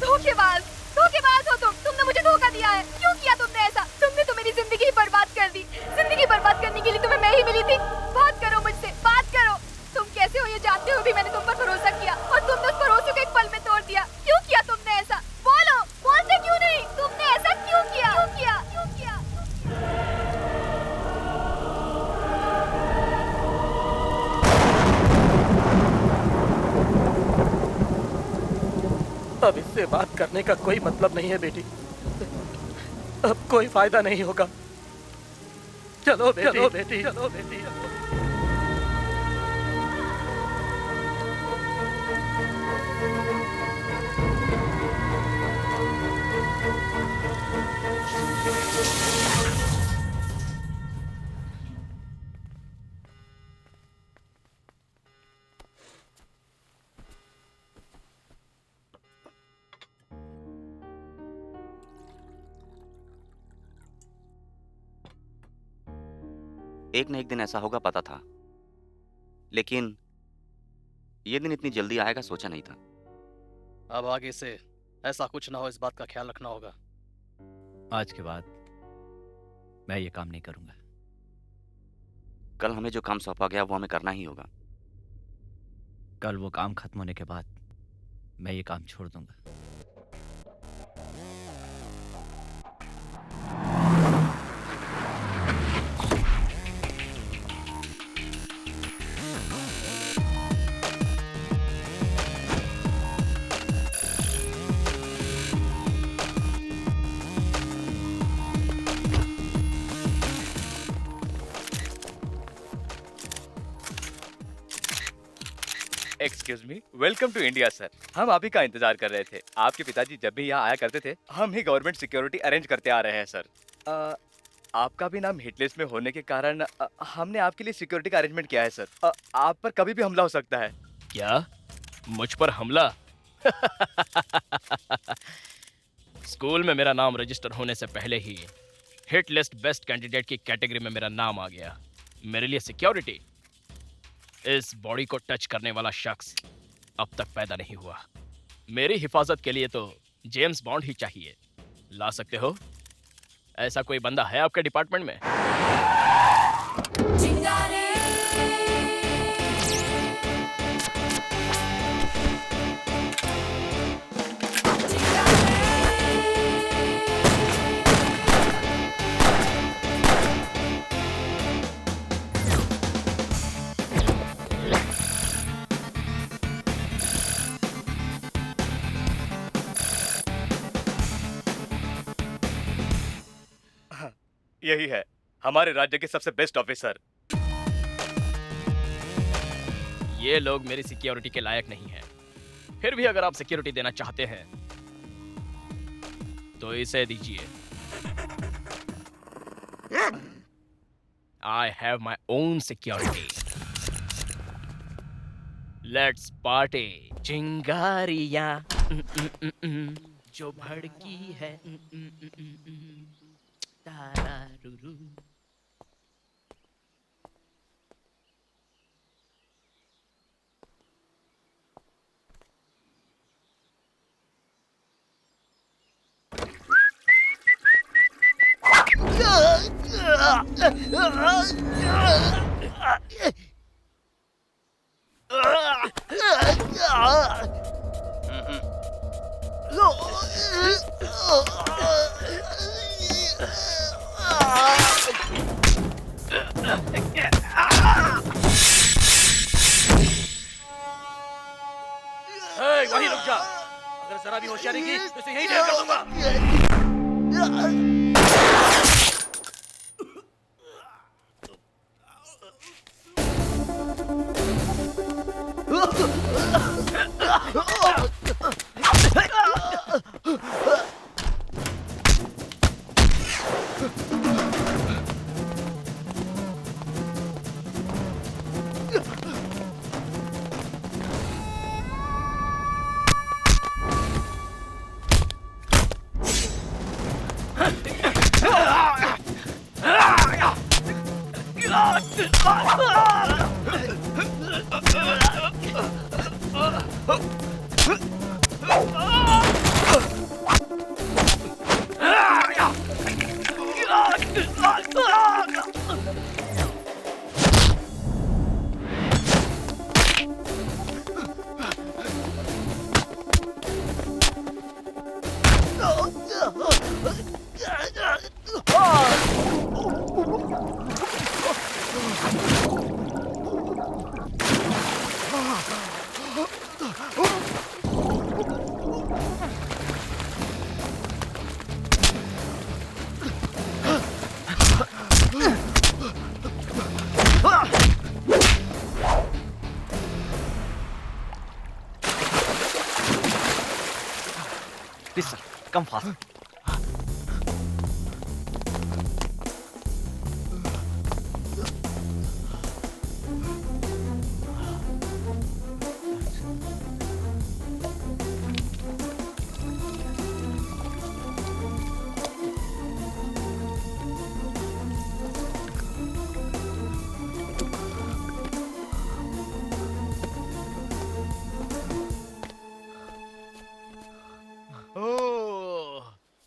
धोखेबाज, धोखेबाज हो तुम। तुमने मुझे धोखा दिया है। क्यों किया तुमने ऐसा? तुमने तो मेरी जिंदगी ही बर्बाद कर दी। जिंदगी बर्बाद करने के लिए तुम्हें मैं ही मिली थी। बात करो मुझसे, बात करो। तुम कैसे हो ये जानते हुए भी मैंने तुम पर भरोसा किया और तुमने उस भरोसे को एक पल में तोड़ दिया। क्यों किया तुमने ऐसा? बोलो, बोलते क्यों नहीं? तुमने ऐसा क्यों किया? क्यों किया? क्यों किया? अब इससे बात करने का कोई मतलब नहीं है बेटी। अब कोई फायदा नहीं होगा। चलो बेटी, चलो बेटी, चलो बेटी। एक न एक दिन ऐसा होगा पता था, लेकिन ये दिन इतनी जल्दी आएगा सोचा नहीं था। अब आगे से ऐसा कुछ ना हो, इस बात का ख्याल रखना होगा। आज के बाद मैं ये काम नहीं करूंगा। कल हमें जो काम सौंपा गया वो हमें करना ही होगा। कल वो काम खत्म होने के बाद मैं ये काम छोड़ दूंगा। Excuse me, welcome to India sir. हम आप ही का इंतजार कर रहे थे। आपके पिताजी जब भी यहाँ आया करते थे, हम ही गवर्नमेंट सिक्योरिटी अरेंज करते आ रहे हैं सर। आपका भी नाम हिट लिस्ट में होने के कारण हमने आपके लिए सिक्योरिटी का अरेंजमेंट किया है सर। आप पर कभी भी हमला हो सकता है। क्या? मुझ पर हमला? स्कूल में मेरा नाम रजिस्टर होने से पहले ही हिट लिस्ट बेस्ट कैंडिडेट की कैटेगरी में मेरा नाम आ गया। मेरे लिए सिक्योरिटी, इस बॉडी को टच करने वाला शख्स अब तक पैदा नहीं हुआ। मेरी हिफाजत के लिए तो जेम्स बॉन्ड ही चाहिए। ला सकते हो? ऐसा कोई बंदा है आपके डिपार्टमेंट में? यही है हमारे राज्य के सबसे बेस्ट ऑफिसर। ये लोग मेरी सिक्योरिटी के लायक नहीं हैं। फिर भी अगर आप सिक्योरिटी देना चाहते हैं तो इसे दीजिए। I have my own security. Let's party. चिंगारियां जो भड़की है तारारुरु। वहीं रुक जा। अगर जरा भी होशियारी की तो इसे यहीं ढेर कर दूंगा। Please, sir, come fast.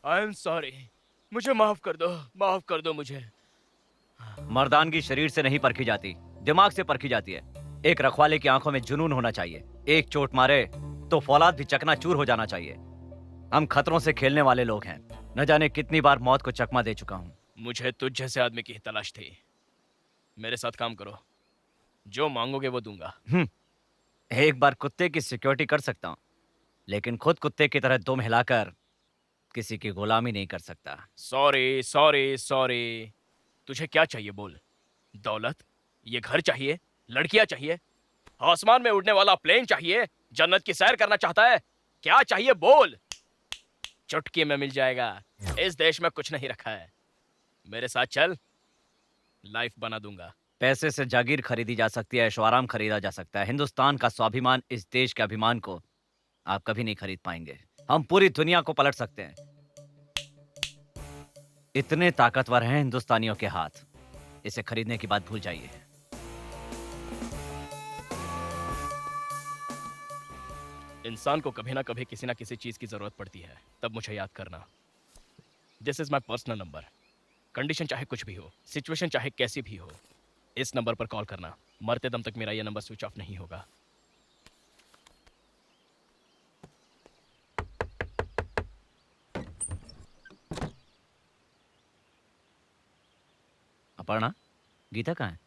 I am sorry, मुझे माफ कर दो मुझे। मर्दानगी शरीर से नहीं परखी जाती, दिमाग से परखी जाती है। एक रखवाले की आंखों में जुनून होना चाहिए। एक चोट मारे तो फौलाद भी चकनाचूर हो जाना चाहिए। हम खतरों से खेलने वाले लोग हैं। न जाने कितनी बार मौत को चकमा दे चुका हूँ। मुझे तुझ जैसे आदमी की तलाश थी। मेरे साथ काम करो, जो मांगोगे वो दूंगा। एक बार कुत्ते की सिक्योरिटी कर सकता हूँ, लेकिन खुद कुत्ते की तरह दुम हिलाकर किसी की गुलामी नहीं कर सकता। Sorry sorry sorry. तुझे क्या चाहिए बोल? दौलत? ये घर चाहिए? लड़कियां चाहिए? आसमान में उड़ने वाला प्लेन चाहिए? जन्नत की सैर करना चाहता है? क्या चाहिए बोल? चुटकी में मिल जाएगा। इस देश में कुछ नहीं रखा है। मेरे साथ चल, लाइफ बना दूंगा। पैसे से जागीर खरीदी जा सकती है, ऐशो आराम खरीदा जा सकता है। हिंदुस्तान का स्वाभिमान, इस देश के अभिमान को आप कभी नहीं खरीद पाएंगे। हम पूरी दुनिया को पलट सकते हैं। इतने ताकतवर हैं हिंदुस्तानियों के हाथ। इसे खरीदने की बात भूल जाइए। इंसान को कभी ना कभी किसी ना किसी चीज की जरूरत पड़ती है, तब मुझे याद करना। This is my personal number. Condition चाहे कुछ भी हो, सिचुएशन चाहे कैसी भी हो, इस नंबर पर कॉल करना। मरते दम तक मेरा यह नंबर स्विच ऑफ नहीं होगा। अपर्णा, गीता कहाँ है?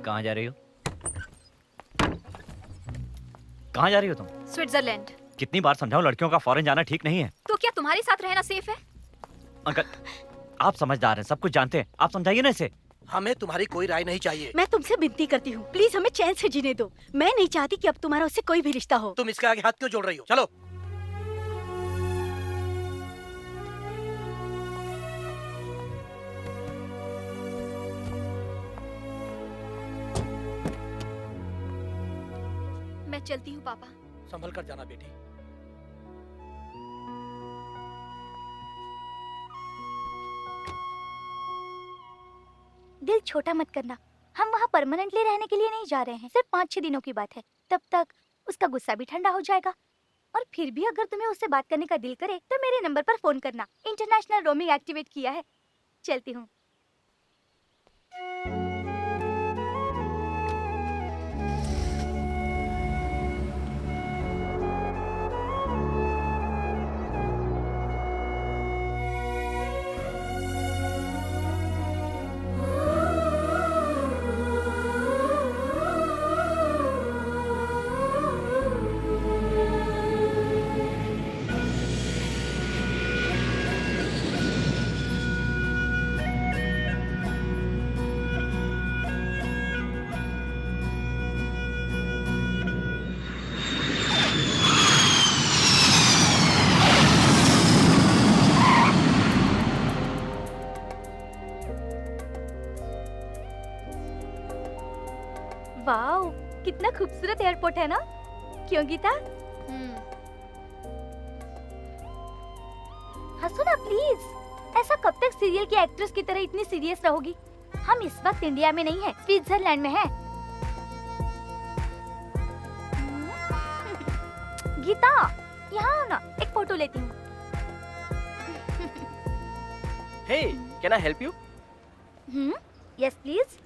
कहाँ जा रही हो? कहाँ जा रही हो तुम? स्विट्जरलैंड। कितनी बार समझाऊं, लड़कियों का फॉरेन जाना ठीक नहीं है। तो क्या तुम्हारे साथ रहना सेफ है? अंकल, आप समझदार हैं, सब कुछ जानते हैं। आप समझाइए ना इसे। हमें तुम्हारी कोई राय नहीं चाहिए। मैं तुमसे विनती करती हूँ, प्लीज हमें चैन से जीने दो। मैं नहीं चाहती कि अब तुम्हारा उससे कोई भी रिश्ता हो। तुम इसके आगे हाथ क्यों जोड़ रही हो? चलो। चलती हूँ पापा। संभल कर जाना बेटी। दिल छोटा मत करना, हम वहाँ परमानेंटली रहने के लिए नहीं जा रहे हैं, सिर्फ 5-6 दिनों की बात है। तब तक उसका गुस्सा भी ठंडा हो जाएगा। और फिर भी अगर तुम्हें उससे बात करने का दिल करे तो मेरे नंबर पर फोन करना। इंटरनेशनल रोमिंग एक्टिवेट किया है। चलती हूँ। वाओ, कितना खूबसूरत एयरपोर्ट है ना? क्यों गीता? हंसो ना प्लीज। ऐसा कब तक सीरियल की एक्ट्रेस की तरह इतनी सीरियस रहोगी? हम इस वक्त इंडिया में नहीं है, स्विट्जरलैंड में है। गीता, यहाँ आओ ना, एक फोटो लेती हूँ। Hey, can I help you? Yes please.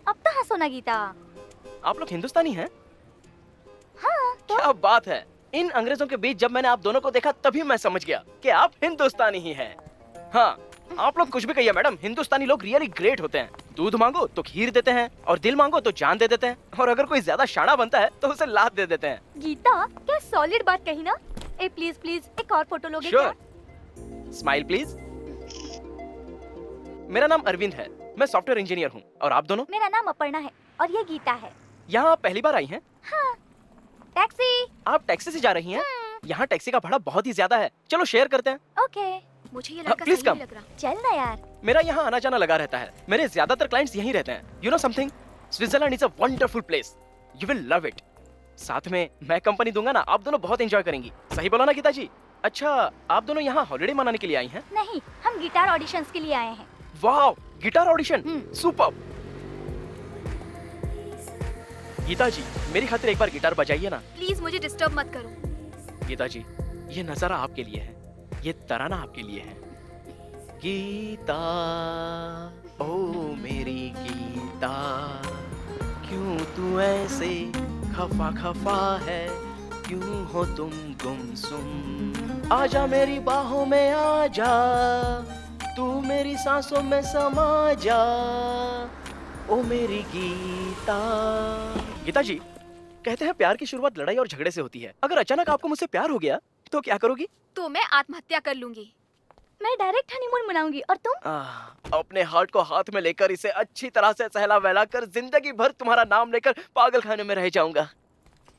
अब तो हंसो ना गीता। आप लोग हिंदुस्तानी हैं? हाँ तो क्या बात है। इन अंग्रेजों के बीच जब मैंने आप दोनों को देखा तभी मैं समझ गया कि आप हिंदुस्तानी ही हैं। हाँ, आप लोग कुछ भी कहिए मैडम, हिंदुस्तानी लोग रियली ग्रेट होते हैं। दूध मांगो तो खीर देते हैं और दिल मांगो तो जान दे देते हैं, और अगर कोई ज्यादा शाना बनता है तो उसे लात दे देते हैं। गीता, क्या सॉलिड बात कही ना। ए प्लीज प्लीज, एक और फोटो लोगे श्योर। Smile please. मेरा नाम अरविंद है, मैं सॉफ्टवेयर इंजीनियर हूँ। और आप दोनों? मेरा नाम अपर्णा है और ये गीता है। यहाँ आप पहली बार आई हैं? हाँ। टैक्सी। आप टैक्सी से जा रही हैं? यहाँ टैक्सी का भाड़ा बहुत ही ज्यादा है, चलो शेयर करते हैं। ओके। मुझे ये लड़का please सही come। नहीं लग रहा। चल ना यार। मेरा यहाँ आना जाना लगा रहता है, मेरे ज्यादातर क्लाइंट्स यहीं रहते हैं। You know something, Switzerland is a wonderful place, you will love it. साथ में मैं कंपनी दूंगा ना, आप दोनों बहुत एंजॉय करेंगी। सही बोला ना गीता जी? अच्छा, आप दोनों यहाँ हॉलिडे मनाने के लिए आई हैं? नहीं, हम गिटार ऑडिशंस के लिए आए हैं। Wow, guitar audition, superb. Geeta ji, मेरी खातिर एक बार गिटार बजाइए ना। प्लीज मुझे डिस्टर्ब मत करो। गीता जी, ये नजारा आपके लिए है, ये तराना आपके लिए है। गीता, ओ मेरी गीता, क्यों तू ऐसे खफा खफा है, क्यों हो तुम गुमसुम? आजा मेरी बाहों में आजा, तू मेरी सांसों में समा जा, ओ मेरी गीता। गीता जी, कहते हैं प्यार की शुरुआत लड़ाई और झगड़े से होती है। अगर अचानक आपको मुझसे प्यार हो गया तो क्या करोगी? तो मैं आत्महत्या कर लूंगी। मैं डायरेक्ट हनीमून मनाऊंगी। और तुम? अपने हार्ट को हाथ में लेकर इसे अच्छी तरह से सहला वहला कर जिंदगी भर तुम्हारा नाम लेकर पागल खाने में रह जाऊंगा।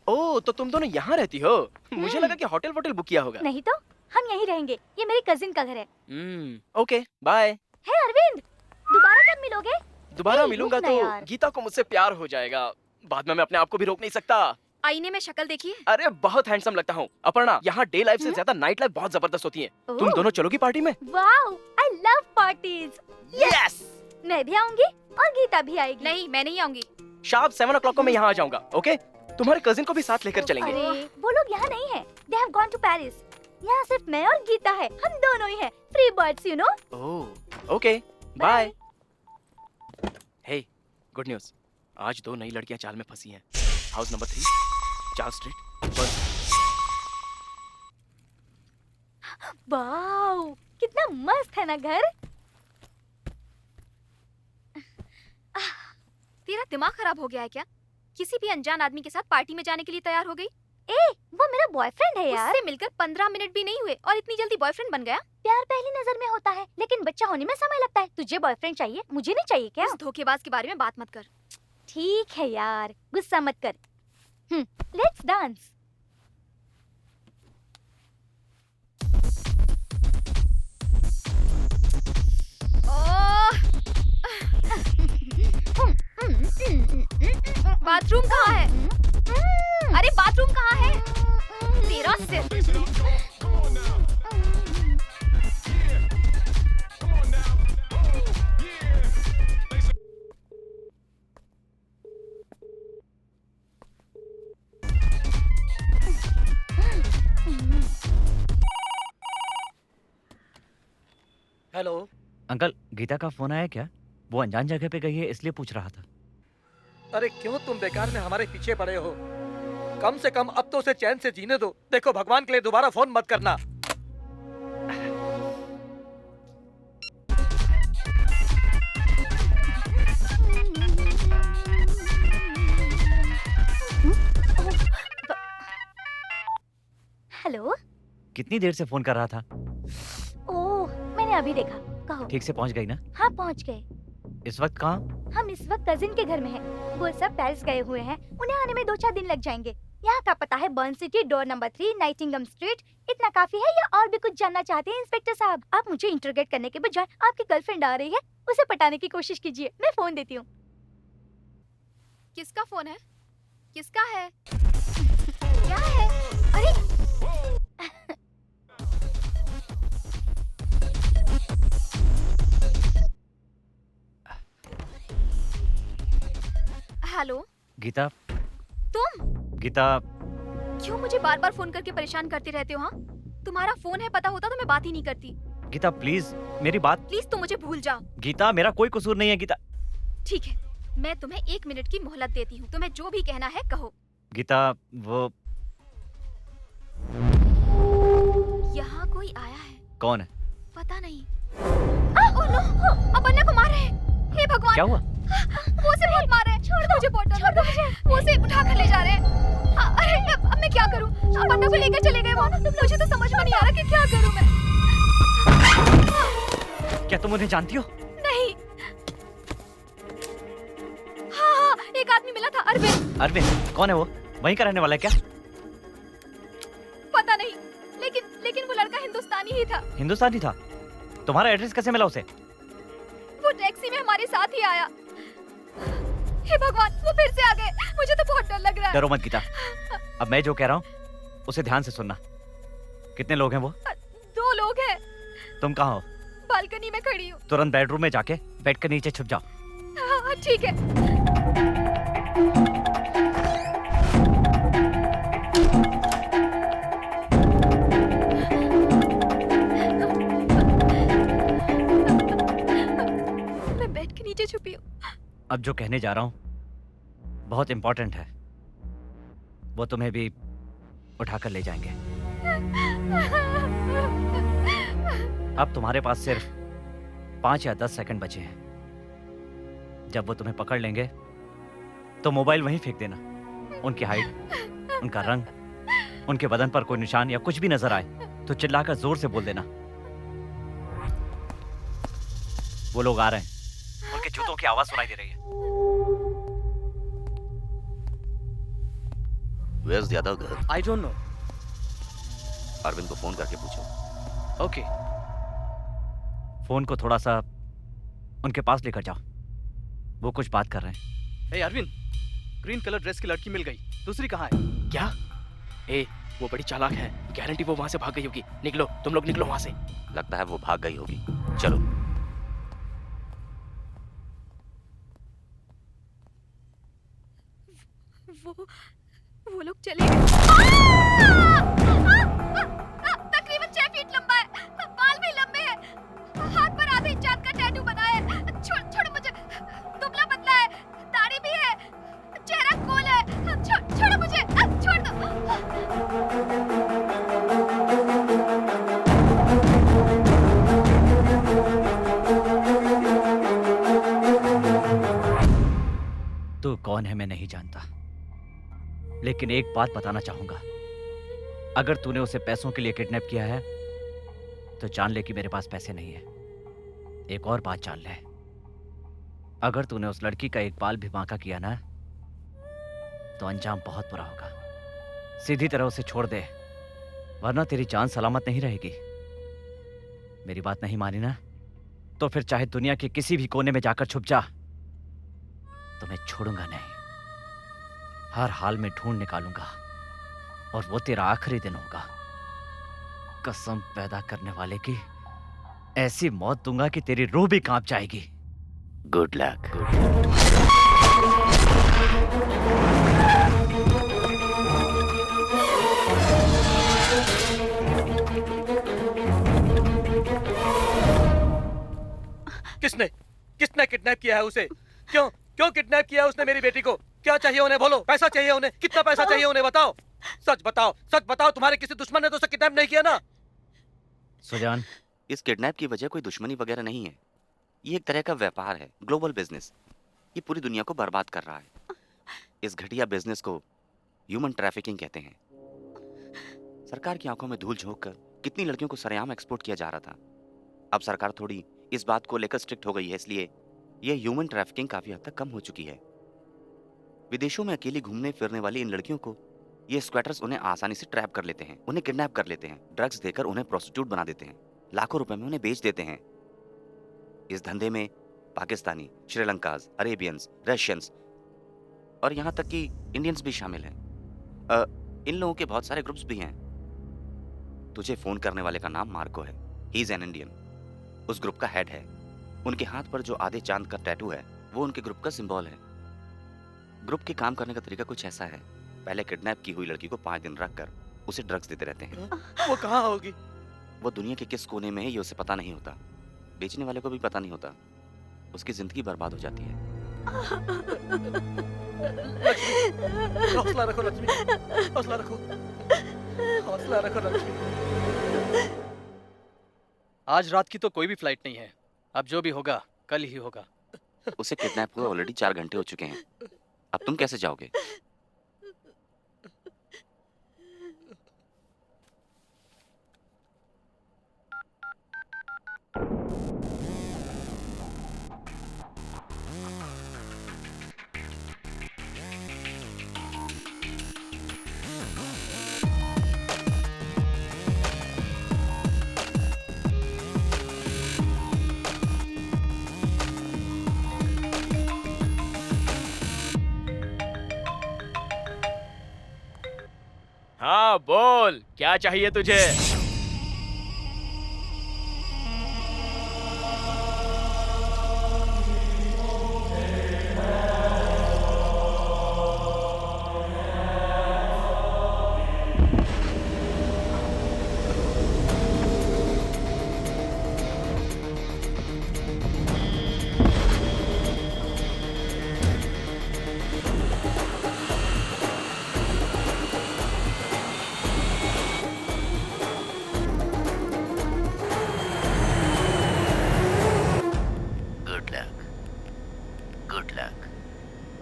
ओह, तो तुम दोनों यहाँ रहती हो? मुझे लगा कि होटल वोटल बुक किया होगा। नहीं तो, हम यहीं रहेंगे। ये मेरी कजिन का घर है। Okay, bye. हे अरविंद, दोबारा कब मिलोगे? दोबारा मिलूंगा रुक ना तो यार। गीता को मुझसे प्यार हो जाएगा, बाद में मैं अपने आप को भी रोक नहीं सकता। आईने में शक्ल देखिए। अरे बहुत हैंडसम लगता हूँ। अपर्णा, यहाँ डे लाइफ से ज्यादा नाइट लाइफ बहुत जबरदस्त होती है। तुम ओह। दोनों चलोगी पार्टी में? Wow, I love parties. Yes. मैं भी आऊंगी और गीता भी आएगी। नहीं, मैं नहीं आऊंगी। शार्प 7 o'clock को मैं यहाँ आ जाऊंगा। ओके, तुम्हारे कजिन को भी साथ लेकर चलेंगे। अरे, वो लोग यहाँ नहीं है। They have gone to Paris। यहाँ सिर्फ मैं और गीता है। हम दोनों ही हैं। Free birds, you know? Oh, okay, bye. Hey, good news. आज 2 नई लड़कियां चाल में फंसी हैं। House number 3, Charles Street, Burns. Wow, कितना मस्त है ना घर। तेरा दिमाग खराब हो गया है क्या? किसी भी अनजान आदमी के साथ पार्टी में जाने के लिए तैयार हो गई? ए, वो मेरा बॉयफ्रेंड है यार। उससे मिलकर 15 मिनट भी नहीं हुए और इतनी जल्दी बॉयफ्रेंड बन गया? प्यार पहली नजर में होता है, लेकिन बच्चा होने में समय लगता है। तुझे बॉयफ्रेंड चाहिए, मुझे नहीं चाहिए क्या? उस धोखेबाज के बारे में बात मत कर। ठीक है यार, गुस्सा मत कर। Let's dance. बाथरूम कहाँ है? अरे बाथरूम कहाँ है? तेरा सिर। हेलो। अंकल, गीता का फोन आया क्या? वो अनजान जगह पे गई है इसलिए पूछ रहा था। अरे क्यों तुम बेकार में हमारे पीछे पड़े हो? कम से कम अब तो उसे चैन से जीने दो। देखो, भगवान के लिए दोबारा फोन मत करना। हेलो। कितनी देर से फोन कर रहा था? ओह, मैंने अभी देखा। कहो। ठीक से पहुंच गई ना? हाँ, पहुंच गए। इस वक्त कहाँ? हम इस वक्त कजिन के घर में हैं। वो सब पेरिस गए हुए हैं। उन्हें आने में 2-4 दिन लग जाएंगे। यहाँ का पता है बर्न सिटी, डोर नंबर 3, नाइटिंगम स्ट्रीट। इतना काफी है या और भी कुछ जानना चाहते हैं इंस्पेक्टर साहब? आप मुझे इंटरोगेट करने के बजाय आपकी गर्लफ्रेंड आ रही है, उसे पटाने की कोशिश कीजिए। मैं फोन देती हूँ। किसका फोन है? किसका है? क्या है? अरे हेलो। गीता। तुम गीता। क्यों मुझे बार बार फोन करके परेशान करते रहते हो? हाँ, तुम्हारा फोन है, पता होता तो मैं बात ही नहीं करती। गीता प्लीज मेरी बात। प्लीज तुम मुझे भूल जाओ। गीता, मेरा कोई कसूर नहीं है गीता। ठीक है, मैं तुम्हें 1 मिनट की मोहलत देती हूँ। तुम्हें जो भी कहना है कहो। गीता, वो यहाँ कोई आया है। कौन है? पता नहीं। ओह नो, अपर्णा को मार रहे हैं। हे भगवान, क्या हुआ? वो उसे बहुत मार रहे हैं। छोड़ दो मुझे, बहुत डर लग रहा है। वो उसे उठा कर ले जा रहे हैं। अरे अब मैं क्या करूं? अपर्णा को लेकर चले गए वो। मुझे तो समझ में नहीं आ रहा कि क्या करूं मैं। क्या तुम उन्हें जानती हो? नहीं। हाँ, एक आदमी मिला था, अरविंद। अरविंद? कौन है वो? वहीं का रहने वाला है क्या? पता नहीं, लेकिन वो लड़का हिंदुस्तानी ही था। हिंदुस्तानी था? तुम्हारा एड्रेस कैसे मिला उसे? वो टैक्सी में हमारे साथ ही आया। हे भगवान, वो फिर से आ गए। मुझे तो बहुत डर लग रहा है। डरो मत गीता। अब मैं जो कह रहा हूँ उसे ध्यान से सुनना। कितने लोग हैं वो? 2 लोग हैं। तुम कहाँ हो? बालकनी में खड़ी हूँ। तुरंत बेडरूम में जाके बेड के नीचे छुप जाओ। हाँ, ठीक है। मैं बेड के नीचे छुपी हूँ। अब जो कहने जा रहा हूँ बहुत इंपॉर्टेंट है। वो तुम्हें भी उठाकर ले जाएंगे। अब तुम्हारे पास सिर्फ 5 या 10 सेकंड बचे हैं। जब वो तुम्हें पकड़ लेंगे तो मोबाइल वहीं फेंक देना। उनकी हाइट, उनका रंग, उनके बदन पर कोई निशान या कुछ भी नजर आए तो चिल्लाकर जोर से बोल देना, वो लोग आ रहे हैं। उनके जूतों की आवाज सुनाई दे रही है। Where's the other girl? I don't know. Arvind को फोन करके पूछो। Okay. फोन को थोड़ा सा उनके पास लेकर जाओ, वो कुछ बात कर रहे हैं। Hey Arvind, green colour dress की लड़की मिल गई। दूसरी कहाँ है? क्या? ए, वो बड़ी चालाक है। गारंटी वो वहाँ से भाग गई होगी। निकलो, तुम लोग निकलो वहाँ से। लगता है वो भाग गई होगी। चलो। वो लोग चले गए। तकरीबन 6 फीट लंबा है, बाल भी लंबे हैं, हाथ पर आधे चांद का टैटू बनाया है। छोड़ो मुझे, दुबला पतला है, दाढ़ी भी है, चेहरा गोल है। छोड़ो मुझे, छोड़ दो। तू कौन है मैं नहीं जानता, लेकिन एक बात बताना चाहूंगा। अगर तूने उसे पैसों के लिए किडनैप किया है तो जान ले कि मेरे पास पैसे नहीं है। एक और बात जान ले, अगर तूने उस लड़की का एक बाल भी बांका किया ना तो अंजाम बहुत बुरा होगा। सीधी तरह उसे छोड़ दे, वरना तेरी जान सलामत नहीं रहेगी। मेरी बात नहीं मानी ना तो फिर चाहे दुनिया के किसी भी कोने में जाकर छुप जा, तुम्हें छोड़ूंगा नहीं, हर हाल में ढूंढ निकालूंगा और वो तेरा आखिरी दिन होगा। कसम पैदा करने वाले की ऐसी मौत दूंगा कि तेरी रूह भी कांप जाएगी। Good luck. किसने किसने किडनैप किया है उसे? क्यों क्यों किडनैप किया है उसने मेरी बेटी को? क्या चाहिए उन्हें? बोलो, पैसा चाहिए उन्हें? कितना पैसा चाहिए उन्हें? बताओ, सच बताओ, सच बताओ। तुम्हारे किसी दुश्मन ने तो उसे किडनैप नहीं किया ना? सुजान, इस किडनैप की वजह कोई दुश्मनी वगैरह नहीं है। ये एक तरह का व्यापार है, ग्लोबल बिजनेस। ये पूरी दुनिया को बर्बाद कर रहा है। इस घटिया बिजनेस को ह्यूमन ट्रैफिकिंग कहते हैं। सरकार की आंखों में धूल झोंक कर कितनी लड़कियों को सरेआम एक्सपोर्ट किया जा रहा था। अब सरकार थोड़ी इस बात को लेकर स्ट्रिक्ट हो गई है, इसलिए यह ह्यूमन ट्रैफिकिंग काफी हद तक कम हो चुकी है। विदेशों में अकेली घूमने फिरने वाली इन लड़कियों को ये स्क्वैटर्स उन्हें आसानी से ट्रैप कर लेते हैं, उन्हें किडनैप कर लेते हैं, ड्रग्स देकर उन्हें प्रोस्टिट्यूट बना देते हैं, लाखों रुपए में उन्हें बेच देते हैं। इस धंधे में पाकिस्तानी, श्रीलंकाज, अरेबियंस, रशियंस और यहाँ तक कि इंडियंस भी शामिल हैं। इन लोगों के बहुत सारे ग्रुप्स भी हैं। तुझे फोन करने वाले का नाम मार्को है। ही इज एन इंडियन, उस ग्रुप का हेड है। उनके हाथ पर जो आधे चांद का टैटू है वो उनके ग्रुप का सिंबल है। ग्रुप के काम करने का तरीका कुछ ऐसा है, पहले किडनैप की हुई लड़की को 5 दिन रखकर उसे ड्रग्स देते रहते हैं। वो कहाँ होगी? वो दुनिया के किस कोने में है ये उसे पता नहीं होता, बेचने वाले को भी पता नहीं होता। उसकी जिंदगी बर्बाद हो जाती है। हौसला रखो लक्ष्मी, हौसला रखो, हौसला रखो लक्ष्मी। आज रात की तो कोई भी फ्लाइट नहीं है। अब जो भी होगा कल ही होगा। उसे किडनैप हुए ऑलरेडी 4 घंटे हो चुके हैं। अब तुम कैसे जाओगे? हाँ बोल, क्या चाहिए तुझे?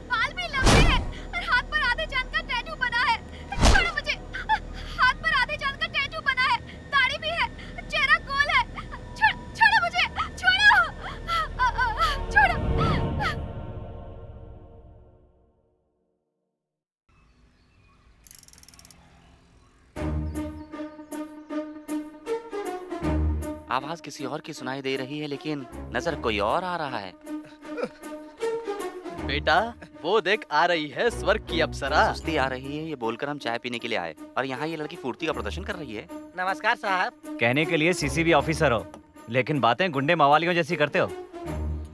बाल भी लंबे हैं और हाथ पर आधे चांद का टैटू बना है। छोड़ो मुझे। हाथ पर आधे चांद का टैटू बना है, दाढ़ी भी है, चेहरा गोल है। छोड़ो मुझे, छोड़ो, छोड़ो। आवाज किसी और की सुनाई दे रही है, लेकिन नजर कोई और आ रहा है। बेटा वो देख आ रही है स्वर्ग की अप्सरा। सुस्ती आ रही है ये बोलकर हम चाय पीने के लिए आए, और यहाँ ये लड़की फुर्ती का प्रदर्शन कर रही है। नमस्कार साहब। कहने के लिए सीसीबी ऑफिसर हो, लेकिन बातें गुंडे मवालियों जैसी करते हो।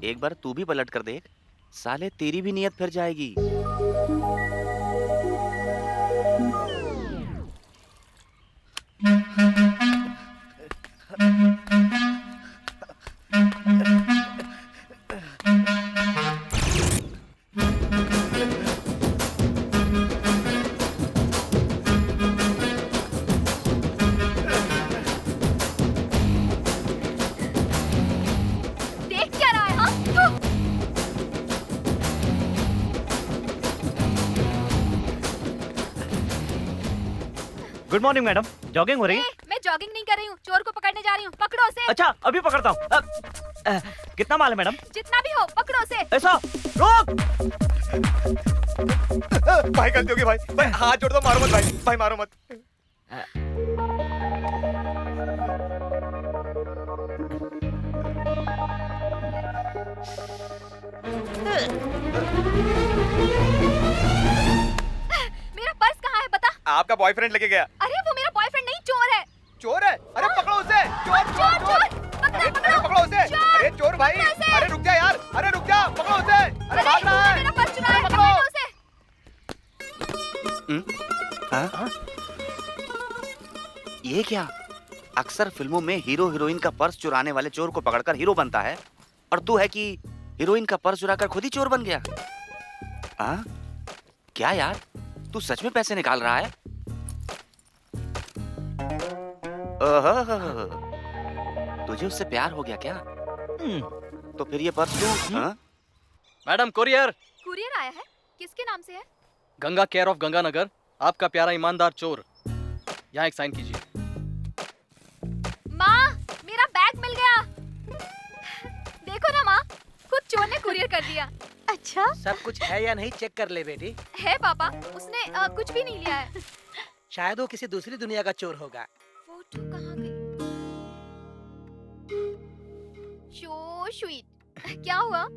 एक बार तू भी पलट कर देख, साले तेरी भी नीयत फिर जाएगी। देख क्या रहा है? हाँ, गुड मॉर्निंग मैडम, जॉगिंग हो रही है? मैं जॉगिंग नहीं कर रही हूँ, चोर को पकड़ने जा रही हूँ। पकड़ो उसे। अच्छा अभी पकड़ता हूँ। कितना माल है मैडम? जितना भी हो पकड़ो उसे। ऐसा रोक। भाई गलती होगी भाई, भाई हाथ जोड़ दो, मारो मत भाई, भाई मारो मत। मेरा पर्स कहाँ है बता। आपका बॉयफ्रेंड लेके गया। अरे वो मेरा बॉयफ्रेंड नहीं, चोर है। चोर है? अरे पकड़ो उसे। चोर चोर चोर। अरे पकड़ो उसे। अरे चोर भाई, अरे रुक जा यार, अरे रुक जा, पकड़ो उसे। अरे भाग रहा है। मेरा पर्स चुराया है, पकड़ो। पकड़ो उसे। हाँ? ये क्या? अक्सर फिल्मों में हीरो हीरोइन का पर्स चुराने वाले चोर को पकड़कर हीरो बनता है, और तू है कि हीरोइन का पर्स चुराकर खुद ही चोर बन गया। हाँ? क्या यार, तू सच में पैसे निकाल रहा है? ओहो, तुझे उससे प्यार हो गया क्या? तो फिर ये पर्स क्यों? हाँ? Madam courier. कुरियर आया है, किसके नाम से है? गंगा केयर ऑफ गंगानगर, आपका प्यारा ईमानदार चोर। यहाँ एक साइन कीजिए। माँ, मेरा बैग मिल गया। देखो ना माँ, खुद चोर ने कुरियर कर दिया। अच्छा, सब कुछ है या नहीं चेक कर ले बेटी। है पापा, उसने कुछ भी नहीं लिया है। शायद वो किसी दूसरी दुनिया का चोर होगा। फोटो कहाँ गई? So sweet। क्या हुआ?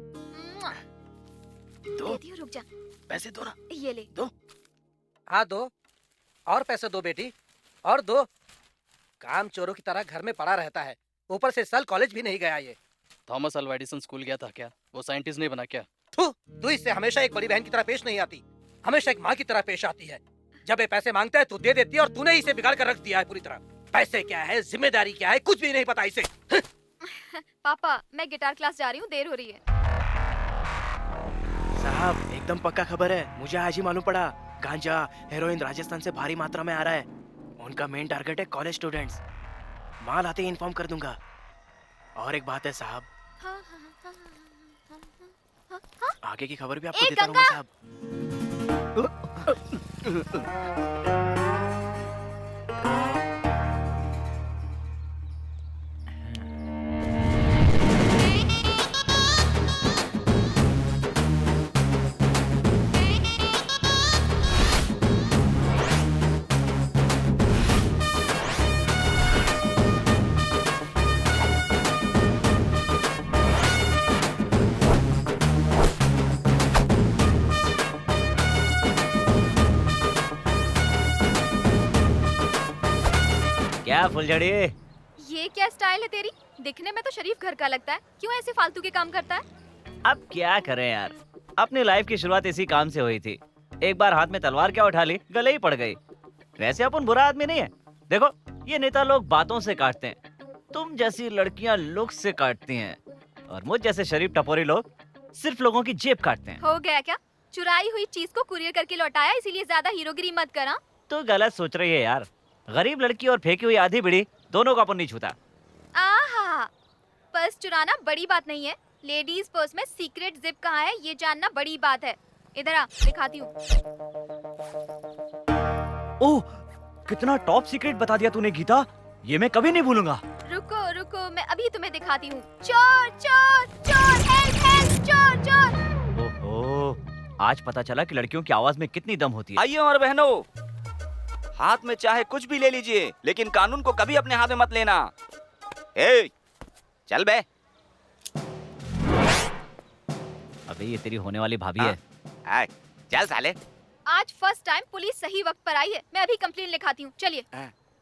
देती हूँ, रुक जा। पैसे दो ना। ये ले। हाँ दो, और पैसे दो बेटी, और दो। काम चोरों की तरह घर में पड़ा रहता है, ऊपर से साल कॉलेज भी नहीं गया ये। थॉमस अल्वा एडिसन स्कूल गया था क्या? वो साइंटिस्ट नहीं बना क्या? तू इससे हमेशा एक बड़ी बहन की तरह पेश नहीं आती, हमेशा एक माँ की तरह पेश आती है। जब ये पैसे मांगता है तू दे देती है, और तूने इसे बिगाड़ कर रख दिया है पूरी तरह। पैसे क्या है, जिम्मेदारी क्या है, कुछ भी नहीं पता इसे। पापा, मैं गिटार क्लास जा रही हूँ, देर हो रही है। साहब एकदम पक्का खबर है, मुझे आज ही मालूम पड़ा। गांजा हेरोइन राजस्थान से भारी मात्रा में आ रहा है। उनका मेन टारगेट है कॉलेज स्टूडेंट्स। माल आते ही इन्फॉर्म कर दूंगा। और एक बात है साहब, आगे की खबर भी आपको देता रहूंगा साहब। क्या फुलझड़ी? ये क्या स्टाइल है तेरी? दिखने में तो शरीफ घर का लगता है, क्यों ऐसे फालतू के काम करता है? अब क्या करें यार, अपनी लाइफ की शुरुआत इसी काम से हुई थी। एक बार हाथ में तलवार क्या उठा ली, गले ही पड़ गई। वैसे अपन बुरा आदमी नहीं है। देखो, ये नेता लोग बातों से काटते हैं, तुम जैसी लड़कियां लुक से काटती हैं, और मुझ जैसे शरीफ टपोरी लोग सिर्फ लोगों की जेब काटते हैं। हो गया क्या? चुराई हुई चीज को कुरियर करके लौटाया, इसीलिए ज्यादा हीरोगिरी मत करा। तो गलत सोच रही है यार। गरीब लड़की और फेंकी हुई आधी बीड़ी दोनों का अपन नहीं छूता। आहा, पर्स चुराना बड़ी बात नहीं है। लेडीज पर्स में सीक्रेट जिप कहाँ है ये जानना बड़ी बात है। इधर आ, दिखाती हूँ। ओह, कितना टॉप सीक्रेट बता दिया तूने गीता, ये मैं कभी नहीं भूलूंगा। रुको रुको, मैं अभी तुम्हें दिखाती हूँ। चोर चोर चोर, हेल्प हेल्प, चोर चोर। ओहो, आज पता चला कि लड़कियों की आवाज में कितनी दम होती है। आइए और बहनों, हाथ में चाहे कुछ भी ले लीजिए, लेकिन कानून को कभी अपने हाथ में मत लेना। ए, चल बे। अबे ये तेरी होने वाली भाभी है। आए, चल साले। आज फर्स्ट टाइम पुलिस सही वक्त पर आई है। मैं अभी कंप्लेन लिखाती हूँ, चलिए।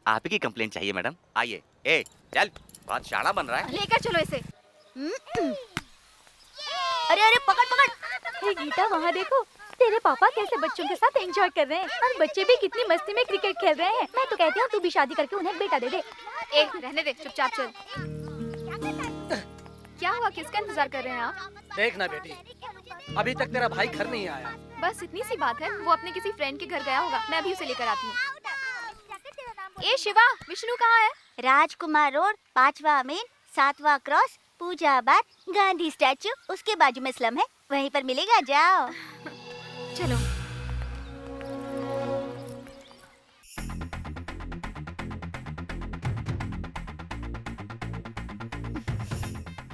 आप ही की कंप्लेंट चाहिए मैडम, आइए। ए, चल, बहुत शाना बन रहा है। लेकर चलो इसे। अरे अरे पकड़ पकड़। हे गीता, वहाँ देखो, तेरे पापा कैसे बच्चों के साथ एंजॉय कर रहे हैं, और बच्चे भी कितनी मस्ती में क्रिकेट खेल रहे हैं। मैं तो कहती हूँ तू भी शादी करके उन्हें बेटा दे दे। ए, रहने दे, चुपचाप चल। क्या हुआ, किसका इंतजार कर रहे हैं आप? देखना बेटी, अभी तक तेरा भाई घर नहीं आया। बस इतनी सी बात है, वो अपने किसी फ्रेंड के घर गया होगा। मैं अभी उसे लेकर आती हूँ। ए शिवा, विष्णु कहाँ है? राजकुमार रोड, 5वां मेन, 7वां क्रॉस, पूजाबाद, गांधी स्टैचू, उसके बाजू में स्लम है, वहीं पर मिलेगा, जाओ। चलो।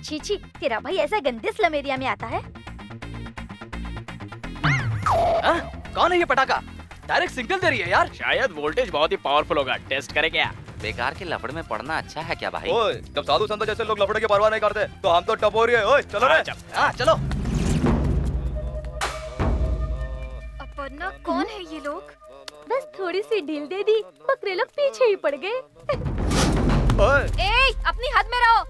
छी, तेरा भाई ऐसा गंदे स्लम एरिया में आता है। कौन है ये पटाखा? डायरेक्ट सिग्नल दे रही है यार। शायद वोल्टेज बहुत ही पावरफुल होगा, टेस्ट करें क्या? बेकार के लफड़े में पड़ना अच्छा है क्या भाई? ओए, जब साधु संत जैसे लोग लफड़े की परवाह नहीं करते, तो हम तो टपोरी है। ओए, चलो रे। हाँ चलो। कौन है ये लोग? बस थोड़ी सी ढील दे दी, बकरे लोग पीछे ही पड़ गए। ओए, ए, अपनी हद में रहो।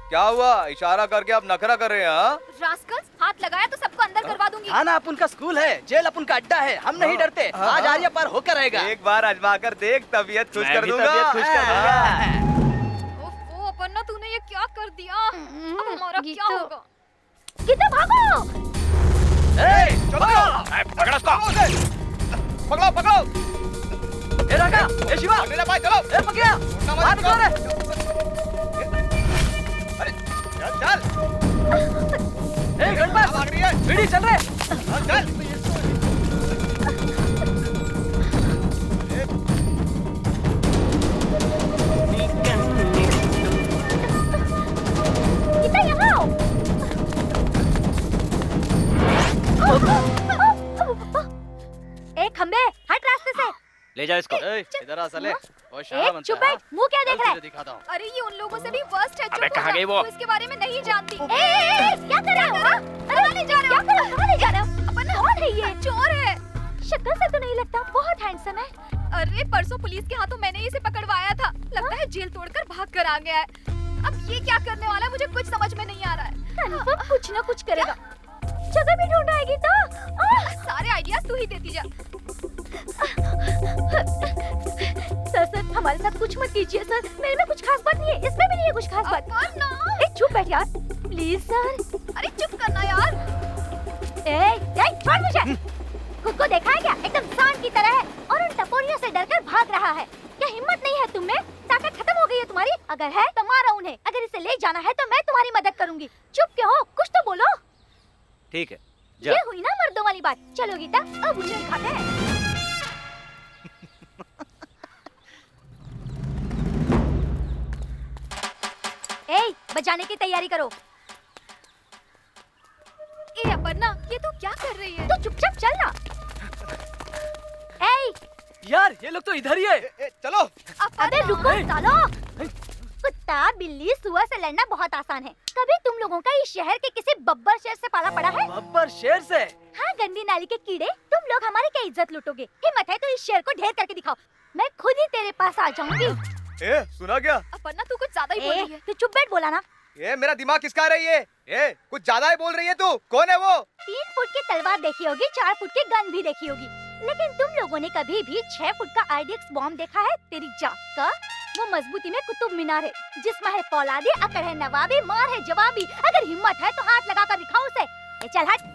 क्या हुआ? इशारा करके आप नखरा कर रहे हैं? हाँ? रास्कल्स, हाथ लगाया तो सबको अंदर करवा दूंगी। थाना अपन का स्कूल है, जेल अपन का अड्डा है, हम नहीं डरते। आज आर्या पार होकर रहेगा। एक बार आजमा कर देख, तबीयत खुश मैं कर भी दूंगा। तबीयत खुश कर दूंगा। ओफो अपर्णा, तूने ये क्या कर दिया? अब हमारा क्या गीतू। होगा? गीता भागो। पकड़ो उसको। पकड़ो पकड़ो। ए राका, ए शिवा, अगले भाई चलो। ए पकड़ा, बात कर। अरे चल चल। ए गणपत, भाग रही है। बीड़ी चल रहे। चल। गीता यहाँ आओ। ए खंबे, हट रास्ते से। ले जाओ इसको। इधर आ साले। चुप बैठ, मुंह क्या देख रहा है? दिखाता हूँ। अरे ये उन लोगों से भी वर्स्ट है। अबे चुप हो कहाँ जा, गई वो? तू इसके बारे में नहीं जानती। क्या कर रहे हो? हाँ? अरे नहीं जा रहे हो? कहाँ ले जा रहे हो? अपर्णा, कौन है ये? चोर है। शक्ल से तो नहीं लगता, बहुत हैंडसम है। अरे परसों पुलिस के हाथों मैंने इसे पकड़वाया था। लगता है जेल तोड़कर भाग कर आ गया है। अब ये क्या करने वाला है, मुझे कुछ समझ में नहीं आ रहा है। कन्फर्म कुछ ना कुछ करेगा। जगह भी ढूंढ आएगी तो। सारे आइडियाज तू ही देती जा। सर हमारे साथ कुछ मत कीजिए सर, मेरे में कुछ खास बात नहीं है, इसमें भी नहीं है कुछ खास बात। अपर्णा, ए चुप बैठ यार, प्लीज सर। अरे चुप करना यार। ए छोड़ मुझे। खुद को देखा है क्या? एकदम सांड की तरह है और उन टपोरियों से डरकर भाग रहा है। क्या हिम्मत नहीं है तुम में? ताकत खत्म हो गई है तुम्हारी? अगर है तो मारो उन्हें। अगर इसे ले जाना है तो मैं तुम्हारी मदद करूंगी। चुप क्यों हो? कुछ तो बोलो। ठीक है, ये जा। हुई ना मर्दों वाली बात। चलो गीता, अब मुझे दिखाते हैं। ए, बजाने की तैयारी करो। ए अपर्णा, ये तू क्या कर रही है? तू चुपचाप चल ना। ए, यार ये लोग तो इधर ही है। चलो। अबे रुको सालो। कुत्ता बिल्ली सुअर से लड़ना बहुत आसान है। कभी तुम लोगों का इस शहर के किसी बब्बर शेर से पाला पड़ा है? बब्बर शेर से? हाँ गंदी नाली के कीड़े, तुम लोग हमारी क्या इज्जत लूटोगे? हिम्मत है तो इस शेर को ढेर करके दिखाओ, मैं खुद ही तेरे पास आ जाऊंगी। ए, सुना क्या? अपर्णा, तू कुछ ज्यादा ही बोल रही है। तू चुप बैठ, बोला ना। ए, मेरा दिमाग किसका रही है? ए, कुछ ज्यादा ही बोल रही है तू। कौन है वो? 3 फुट की तलवार देखी होगी, 4 फुट की गन भी देखी होगी, लेकिन तुम लोगों ने कभी भी 6 फुट का आरडीएक्स बॉम्ब देखा है? तेरी जात का वो मजबूती में कुतुब मीनार है, जिस्म है फौलादी, अकड़ है नवाबी, मार है जवाबी। अगर हिम्मत है तो हाथ लगा कर दिखाओ उसे। ए, चल हट।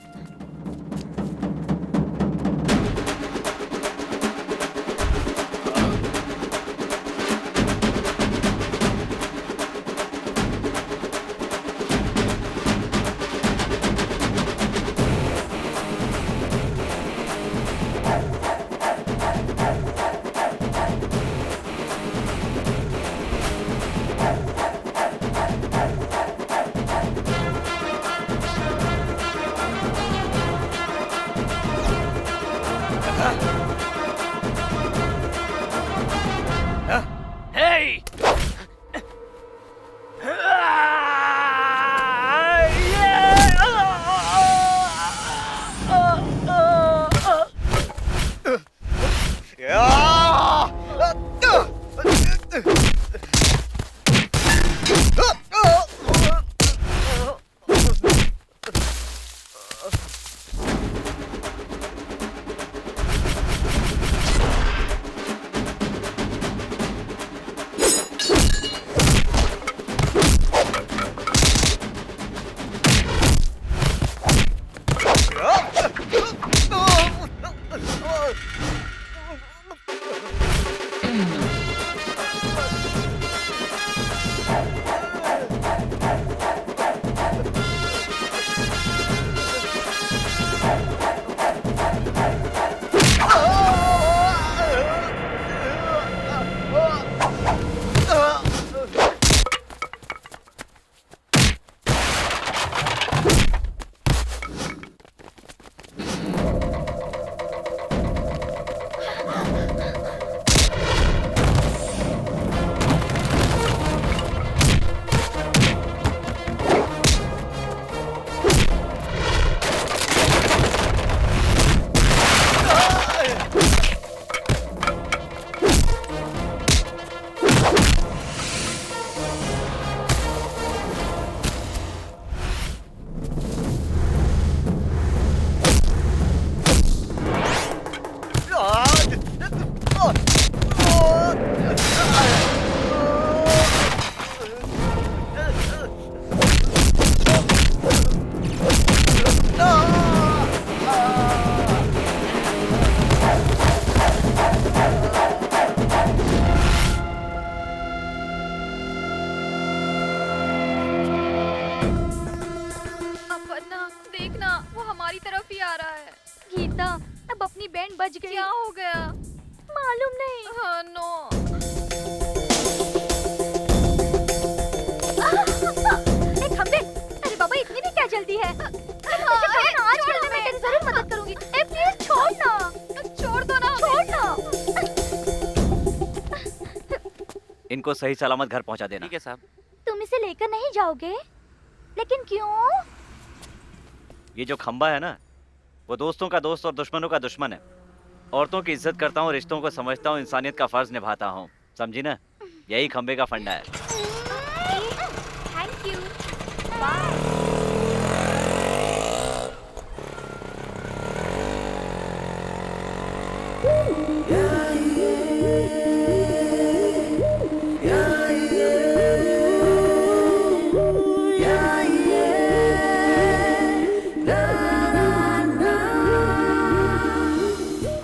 Hey! नो। ए खंबे, अरे बाबा इतनी भी क्या जल्दी है? आज खेलने में तेरी जरूर मदद करूंगी। ए प्लीज छोड़ ना। छोड़ दो ना। छोड़ ना। इनको सही सलामत घर पहुंचा देना। ठीक है साहब। तुम इसे लेकर नहीं जाओगे? लेकिन क्यों? ये जो खंबा है ना, वो दोस्तों का दोस्त और दुश्मनों का दुश्मन है। औरतों की इज्जत करता हूँ, रिश्तों को समझता हूँ, इंसानियत का फर्ज निभाता हूँ, समझी ना? यही खंबे का फंडा है। Thank you. बाय।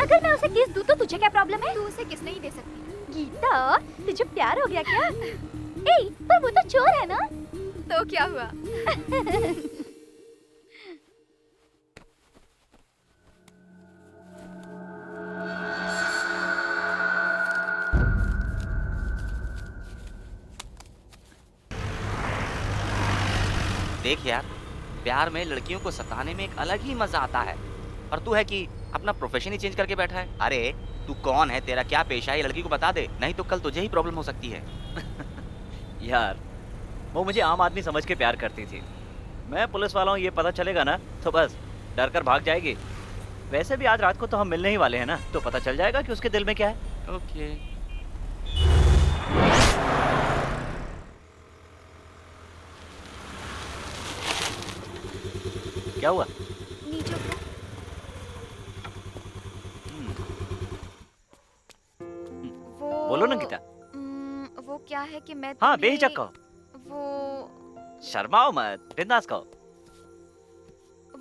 अगर मैं उसे किस दूं तो तुझे क्या प्रॉब्लम है? तू उसे किस नहीं दे सकती। गीता, तुझे प्यार हो गया क्या? ए, पर वो तो चोर है ना? तो क्या हुआ? देख यार, प्यार में लड़कियों को सताने में एक अलग ही मजा आता है। और तू है कि अपना प्रोफेशन ही चेंज करके बैठा है। अरे तू कौन है, तेरा क्या पेशा है, ये लड़की को बता दे, नहीं तो कल तुझे ही प्रॉब्लम हो सकती है। यार, वो मुझे आम आदमी समझ के प्यार करती थी। मैं पुलिस वाला हूँ, ये पता चलेगा ना तो बस डर कर भाग जाएगी। वैसे भी आज रात को तो हम मिलने ही वाले हैं ना, तो पता चल जाएगा कि उसके दिल में क्या है। ओके। क्या हुआ? नीचे उतरो। वो बोलो ना गीता। वो क्या है कि मैं हाँ, तुम्हें- बेहिचक कहो, वो शर्माओ मत, बिंदास कहो।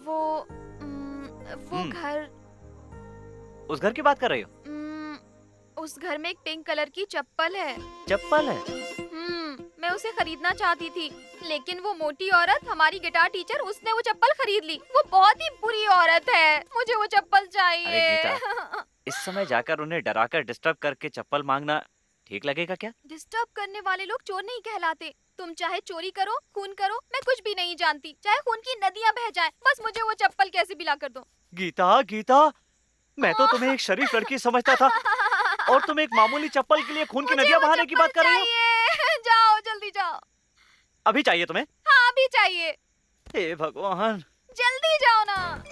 वो घर उस घर की बात कर रही हो? उस घर में एक पिंक कलर की चप्पल है। चप्पल है? मैं उसे खरीदना चाहती थी, लेकिन वो मोटी औरत, हमारी गिटार टीचर, उसने वो चप्पल खरीद ली। वो बहुत ही बुरी औरत है, मुझे वो चप्पल चाहिए। अरे इस समय जाकर उन्हें डराकर डिस्टर्ब करके चप्पल मांगना ठीक लगेगा क्या? डिस्टर्ब करने वाले लोग चोर नहीं कहलाते। तुम चाहे चोरी करो, खून करो, मैं कुछ भी नहीं जानती। चाहे खून की नदियाँ बह जाएं, बस मुझे वो चप्पल कैसे भी ला कर दो। गीता, गीता, मैं तो तुम्हें एक शरीफ लड़की समझता था और तुम एक मामूली चप्पल के लिए खून की मुझे नदियां वो बहाने की बात कर रही हो। चाहिए। जाओ, जल्दी जाओ। अभी चाहिए तुम्हें? हाँ, अभी चाहिए। हे भगवान। जल्दी जाओ ना।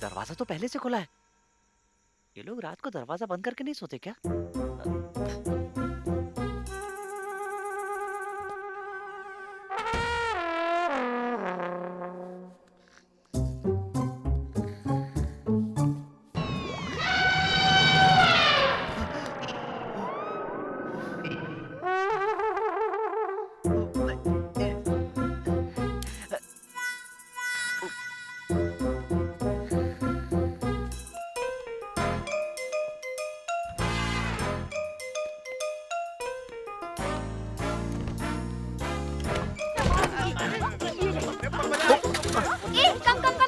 दरवाजा तो पहले से खुला है। ये लोग रात को दरवाजा बंद करके नहीं सोते क्या?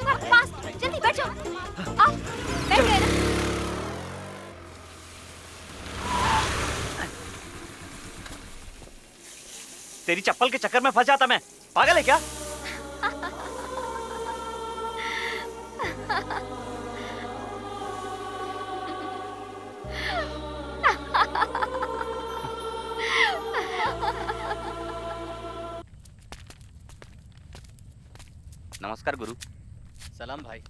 कम फास्ट, जल्दी बैठ जाओ। आओ, बैठ गए ना? तेरी चप्पल के चक्कर में फंस जाता मैं। पागल है क्या? नमस्कार गुरु। सलाम भाई।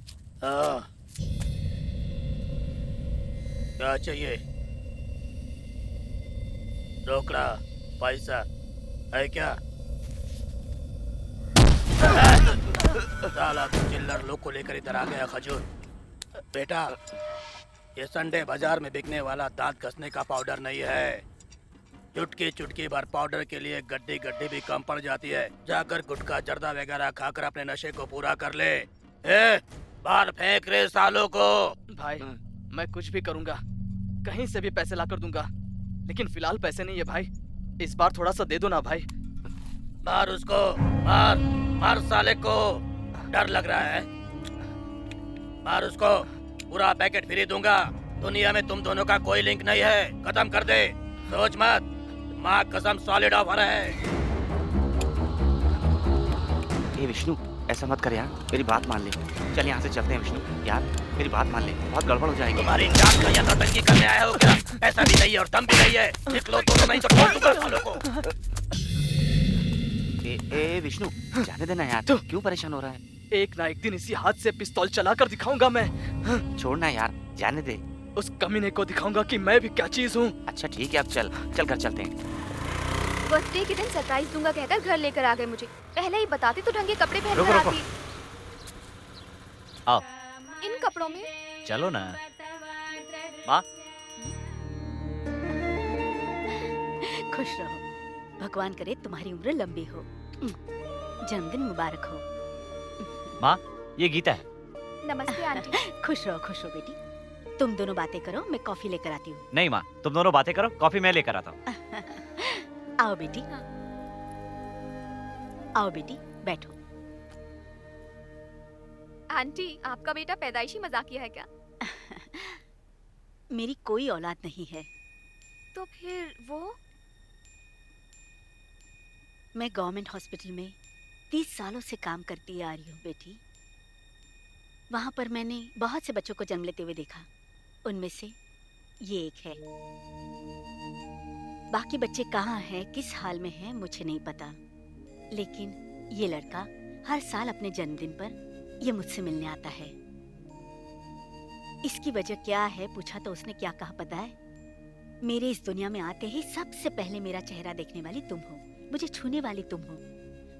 क्या चाहिए? रोकड़ा, पैसा है क्या? साला तू चिल्लर लोग को लेकर इधर आ गया खजूर। बेटा, ये संडे बाजार में बिकने वाला दांत घसने का पाउडर नहीं है। चुटकी चुटकी भर पाउडर के लिए गड्डी गड्डी भी कम पड़ जाती है। जाकर गुटखा जर्दा वगैरह खाकर अपने नशे को पूरा कर ले। बाहर फेंक रहे सालों को। भाई, मैं कुछ भी करूंगा, कहीं से भी पैसे लाकर दूंगा। लेकिन फिलहाल पैसे नहीं है भाई। इस बार थोड़ा सा दे दो ना भाई। मार उसको, मार मार साले को। डर लग रहा है? मार उसको, पूरा पैकेट फ्री दूंगा। दुनिया में तुम दोनों का कोई लिंक नहीं है, खत्म कर दे। सोच मत, माँ कसम सॉलिड ऑफर है। ए विष्णु, ऐसा मत कर यार, मेरी बात मान ले। चल यहाँ से चलते हैं विष्णु, यार मेरी बात मान ले, बहुत गड़बड़ हो जाएगी। तुम्हारी जान का या नौटंकी करने आया हो क्या? ऐसा भी नहीं है और दम भी नहीं है। निकलो दोनों, नहीं तो ठोक दूंगा सालों को। ए विष्णु, जाने देना यार, क्यों परेशान हो रहा है? एक ना एक दिन इसी हाथ से पिस्तौल चलाकर दिखाऊंगा मैं। छोड़ना यार, जाने दे। उस कमीने को दिखाऊंगा कि मैं भी क्या चीज हूँ। अच्छा ठीक है, अब चल कर चलते हैं। बर्थडे के दिन सरप्राइज दूंगा कहकर घर लेकर आ गए मुझे। पहले ही बताते तो ढंग के कपड़े पहन रुको, कर रुको। आती। आओ इन कपड़ों में? चलो ना। माँ खुश रहो, भगवान करे तुम्हारी उम्र लंबी हो, जन्मदिन मुबारक हो। माँ, ये गीता है। नमस्ते आंटी। खुश रहो बेटी। तुम दोनों बातें करो, मैं कॉफी लेकर आती हूँ। नहीं माँ, तुम दोनों बातें करो, कॉफी मैं लेकर आता हूँ। आओ बेटी, आओ बेटी, बैठो। आंटी, आपका बेटा पैदाइशी मजाकिया है क्या? मेरी कोई औलाद नहीं है। तो फिर वो? मैं गवर्नमेंट हॉस्पिटल में 30 सालों से काम करती आ रही हूँ बेटी। वहाँ पर मैंने बहुत से बच्चों को जन्म लेते हुए देखा। उनमें से ये एक है। बाकी बच्चे कहाँ हैं, किस हाल में हैं, मुझे नहीं पता। लेकिन ये लड़का हर साल अपने जन्मदिन पर ये मुझसे मिलने आता है। इसकी वजह क्या है पूछा तो उसने क्या कहा पता है? मेरे इस दुनिया में आते ही सबसे पहले मेरा चेहरा देखने वाली तुम हो, मुझे छूने वाली तुम हो,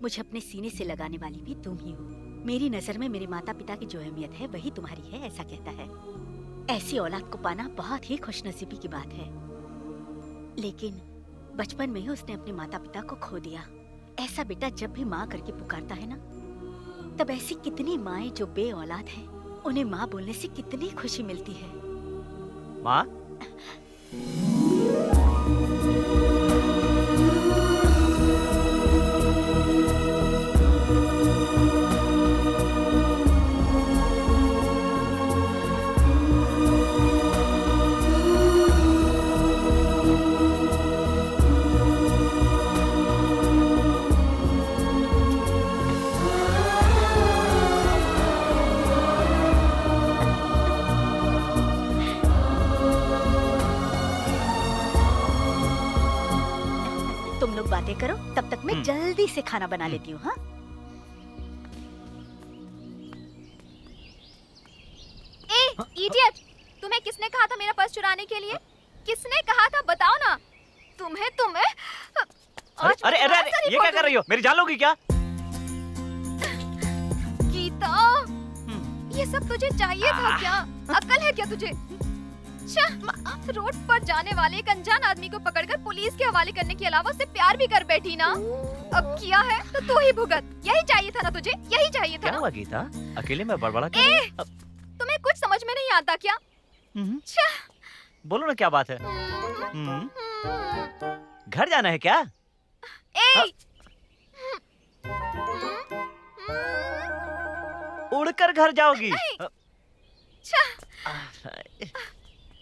मुझे अपने सीने से लगाने वाली भी तुम ही हो। मेरी नजर में मेरे माता पिता की जो अहमियत है वही तुम्हारी है, ऐसा कहता है। ऐसी औलाद को पाना बहुत ही खुशनसीबी की बात है। लेकिन बचपन में ही उसने अपने माता पिता को खो दिया। ऐसा बेटा जब भी माँ करके पुकारता है ना, तब ऐसी कितनी माएं जो बे औलाद हैं, उन्हें माँ बोलने से कितनी खुशी मिलती है। माँ, तुम लोग बातें करो, तब तक मैं जल्दी से खाना बना लेती हूँ। हाँ, इडियट, तुम्हें किसने कहा था मेरा पर्स चुराने के लिए? किसने कहा था बताओ ना। तुम्हें अरे अरे अरे, अरे ये क्या कर रही हो? मेरी जान लोगी क्या? गीता, ये सब तुझे चाहिए था क्या? अकल है क्या तुझे? रोड पर जाने वाले एक अनजान आदमी को पकड़कर पुलिस के हवाले करने के अलावा उससे प्यार भी कर बैठी ना। अब किया है तो तू ही भुगत। यही चाहिए था ना तुझे, यही चाहिए था क्या ना? हुआ गीता? अकेले में बड़बड़ा कर ए, तुम्हें कुछ समझ में नहीं आता क्या? बोलो ना क्या बात है? घर जाना है क्या? उड़कर घर जाओगी?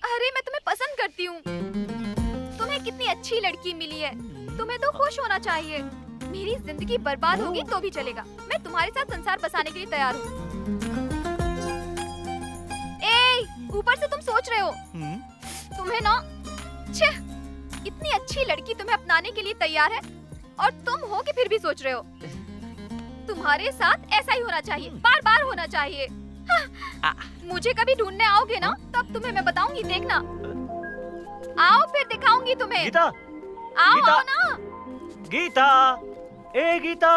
अरे मैं तुम्हें पसंद करती हूँ। तुम्हें कितनी अच्छी लड़की मिली है, तुम्हें तो खुश होना चाहिए। मेरी जिंदगी बर्बाद होगी तो भी चलेगा, मैं तुम्हारे साथ संसार बसाने के लिए तैयार हूँ। ऊपर से तुम सोच रहे हो, तुम्हें ना, इतनी अच्छी लड़की तुम्हें अपनाने के लिए तैयार है और तुम हो कि फिर भी सोच रहे हो। तुम्हारे साथ ऐसा ही होना चाहिए, बार बार होना चाहिए। मुझे कभी ढूंढने आओगे ना, तब तुम्हें मैं बताऊंगी, देखना। आओ फिर दिखाऊंगी तुम्हें। गीता, आओ गीता, आओ ना। गीता, ए गीता।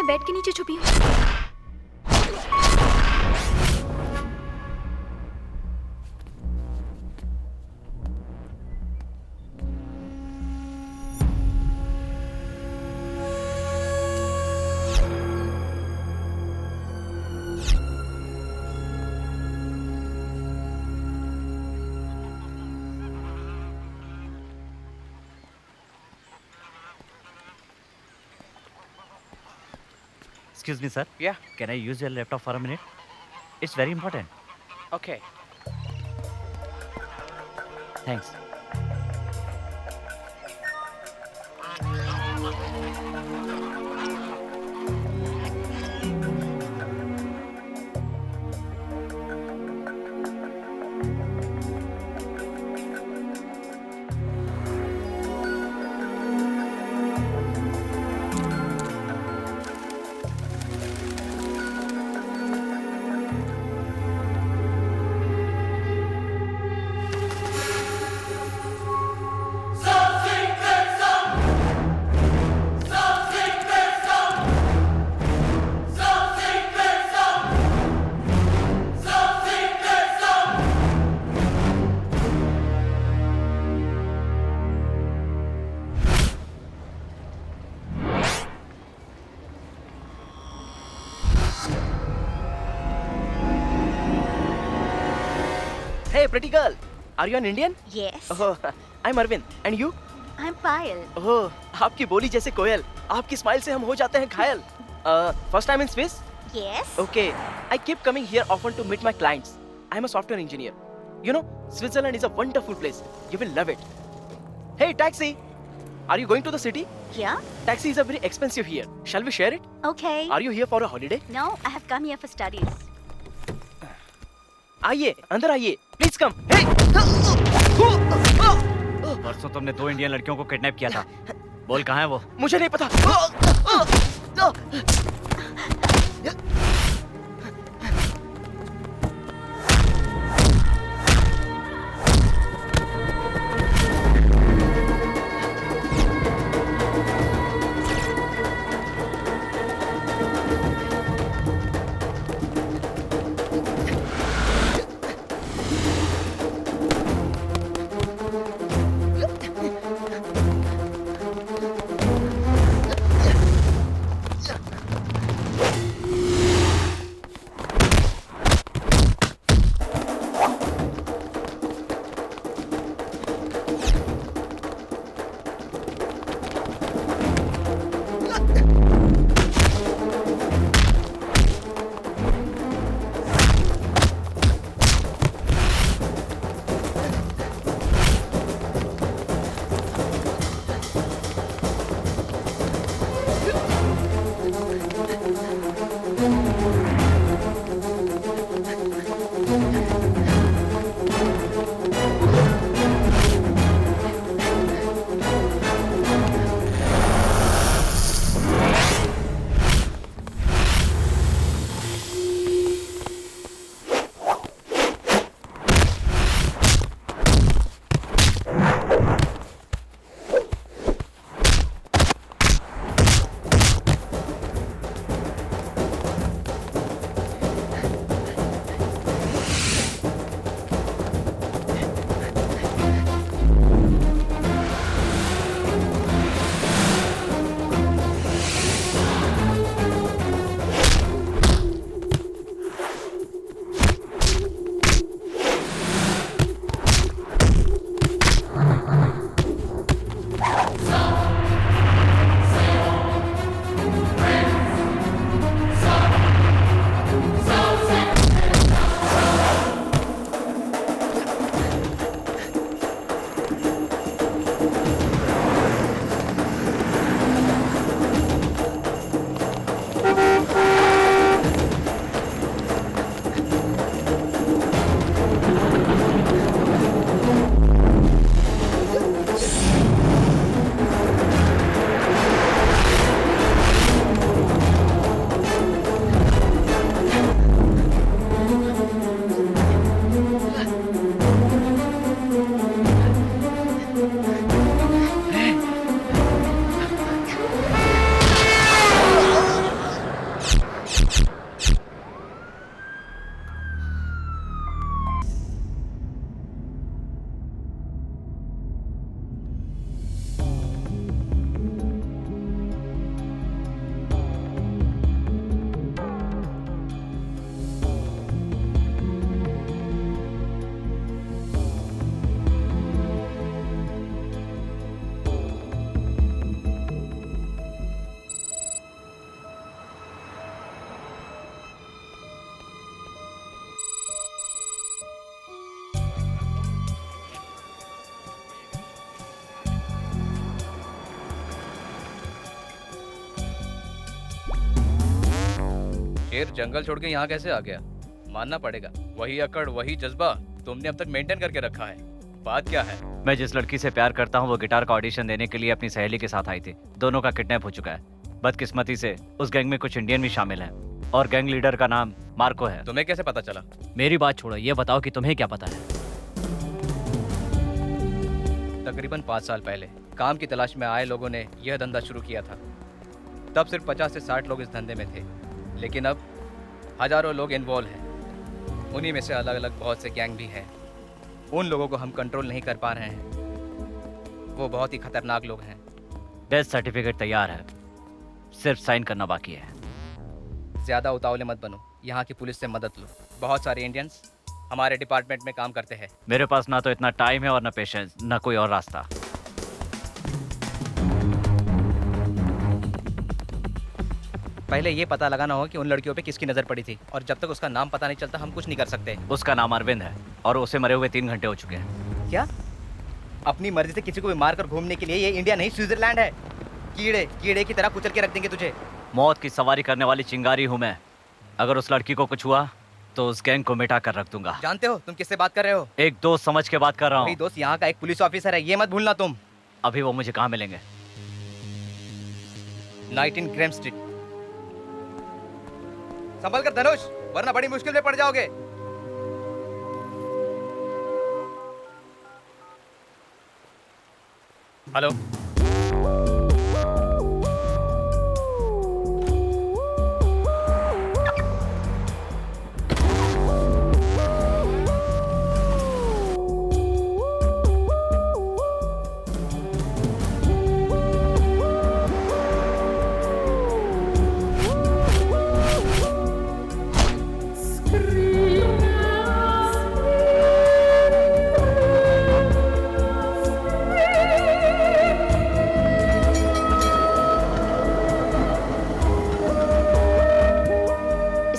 बेड के नीचे छुपी हूँ। Excuse me, sir. Yeah. Can I use your laptop for a minute? It's very important. Okay. Thanks. Hey, pretty girl. Are you an Indian? Yes. Oh, I'm Arvind. And you? I'm Payal. Oh, आपकी बोली जैसे कोयल. आपकी smile से हम हो जाते हैं घायल. First time in Swiss? Yes. Okay. I keep coming here often to meet my clients. I'm a software engineer. You know, Switzerland is a wonderful place. You will love it. Hey, taxi. Are you going to the city? Yeah. Taxi is a very expensive here. Shall we share it? Okay. Are you here for a holiday? No, I have come here for studies. आइए, अंदर आइए. Please come. Hey! परसों तुमने 2 Indian लड़कियों को kidnap किया था. बोल कहाँ है वो? मुझे नहीं पता. शेर जंगल छोड़ के यहाँ कैसे आ गया? मानना पड़ेगा, वही अकड़ वही जज्बा तुमने अब तक मेंटेन करके रखा है। बात क्या है? मैं जिस लड़की से प्यार करता हूँ वो गिटार का ऑडिशन देने के लिए अपनी सहेली के साथ आई थी। दोनों का किडनैप हो चुका है। बदकिस्मती से उस गैंग में कुछ इंडियन भी शामिल हैं और गैंग लीडर का नाम मार्को है। तुम्हें कैसे पता चला? मेरी बात छोड़ो, ये बताओ कि तुम्हें क्या पता है? तकरीबन 5 साल पहले काम की तलाश में आए लोगों ने यह धंधा शुरू किया था। तब सिर्फ 50 से 60 लोग इस धंधे में थे, लेकिन अब हजारों लोग इन्वॉल्व हैं। उन्हीं में से अलग अलग बहुत से गैंग भी हैं। उन लोगों को हम कंट्रोल नहीं कर पा रहे हैं। वो बहुत ही खतरनाक लोग हैं। डेथ सर्टिफिकेट तैयार है, सिर्फ साइन करना बाकी है। ज़्यादा उतावले मत बनो, यहाँ की पुलिस से मदद लो। बहुत सारे इंडियंस हमारे डिपार्टमेंट में काम करते हैं। मेरे पास ना तो इतना टाइम है और ना पेशेंस, ना कोई और रास्ता। पहले ये पता लगाना हो कि उन लड़कियों पे किसकी नज़र पड़ी थी, और जब तक उसका नाम पता नहीं चलता हम कुछ नहीं कर सकते। उसका नाम अरविंद है और उसे मरे हुए 3 घंटे हो चुके हैं। क्या? अपनी मर्जी से किसी को भी मारकर घूमने के लिए ये इंडिया नहीं स्विट्जरलैंड है। कीड़े की तरह कुचल के रख देंगे तुझे। मौत की सवारी करने वाली चिंगारी हूँ मैं। अगर उस लड़की को कुछ हुआ तो उस गैंग को मिटा कर रख दूंगा। जानते हो तुम किससे बात कर रहे हो? एक दोस्त समझ के बात कर रहा वही हूँ। दोस्त यहाँ का एक पुलिस ऑफिसर है, ये मत भूलना तुम। अभी वो मुझे कहाँ मिलेंगे? Night in Graham street. संभल कर धनुष, वरना बड़ी मुश्किल में पड़ जाओगे। Hello,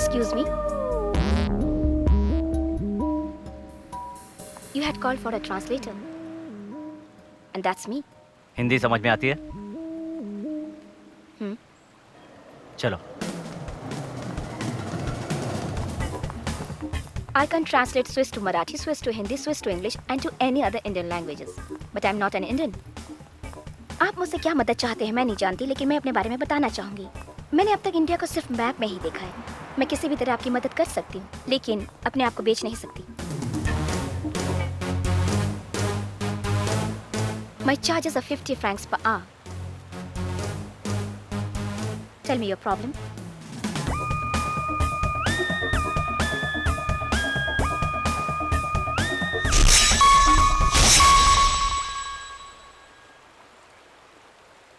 Excuse me. You had called for a translator. And that's me. Hindi समझ में आती है? चलो। I can translate Swiss to Marathi, Swiss to Hindi, Swiss to English and to any other Indian languages. But I'm not an Indian. आप मुझसे क्या मदद चाहते हैं मैं नहीं जानती, लेकिन मैं अपने बारे में बताना चाहूँगी। मैंने अब तक इंडिया को सिर्फ मैप में ही देखा है। मैं किसी भी तरह आपकी मदद कर सकती हूँ, लेकिन अपने आप को बेच नहीं सकती। My charges are 50 francs per hour. Tell me your problem.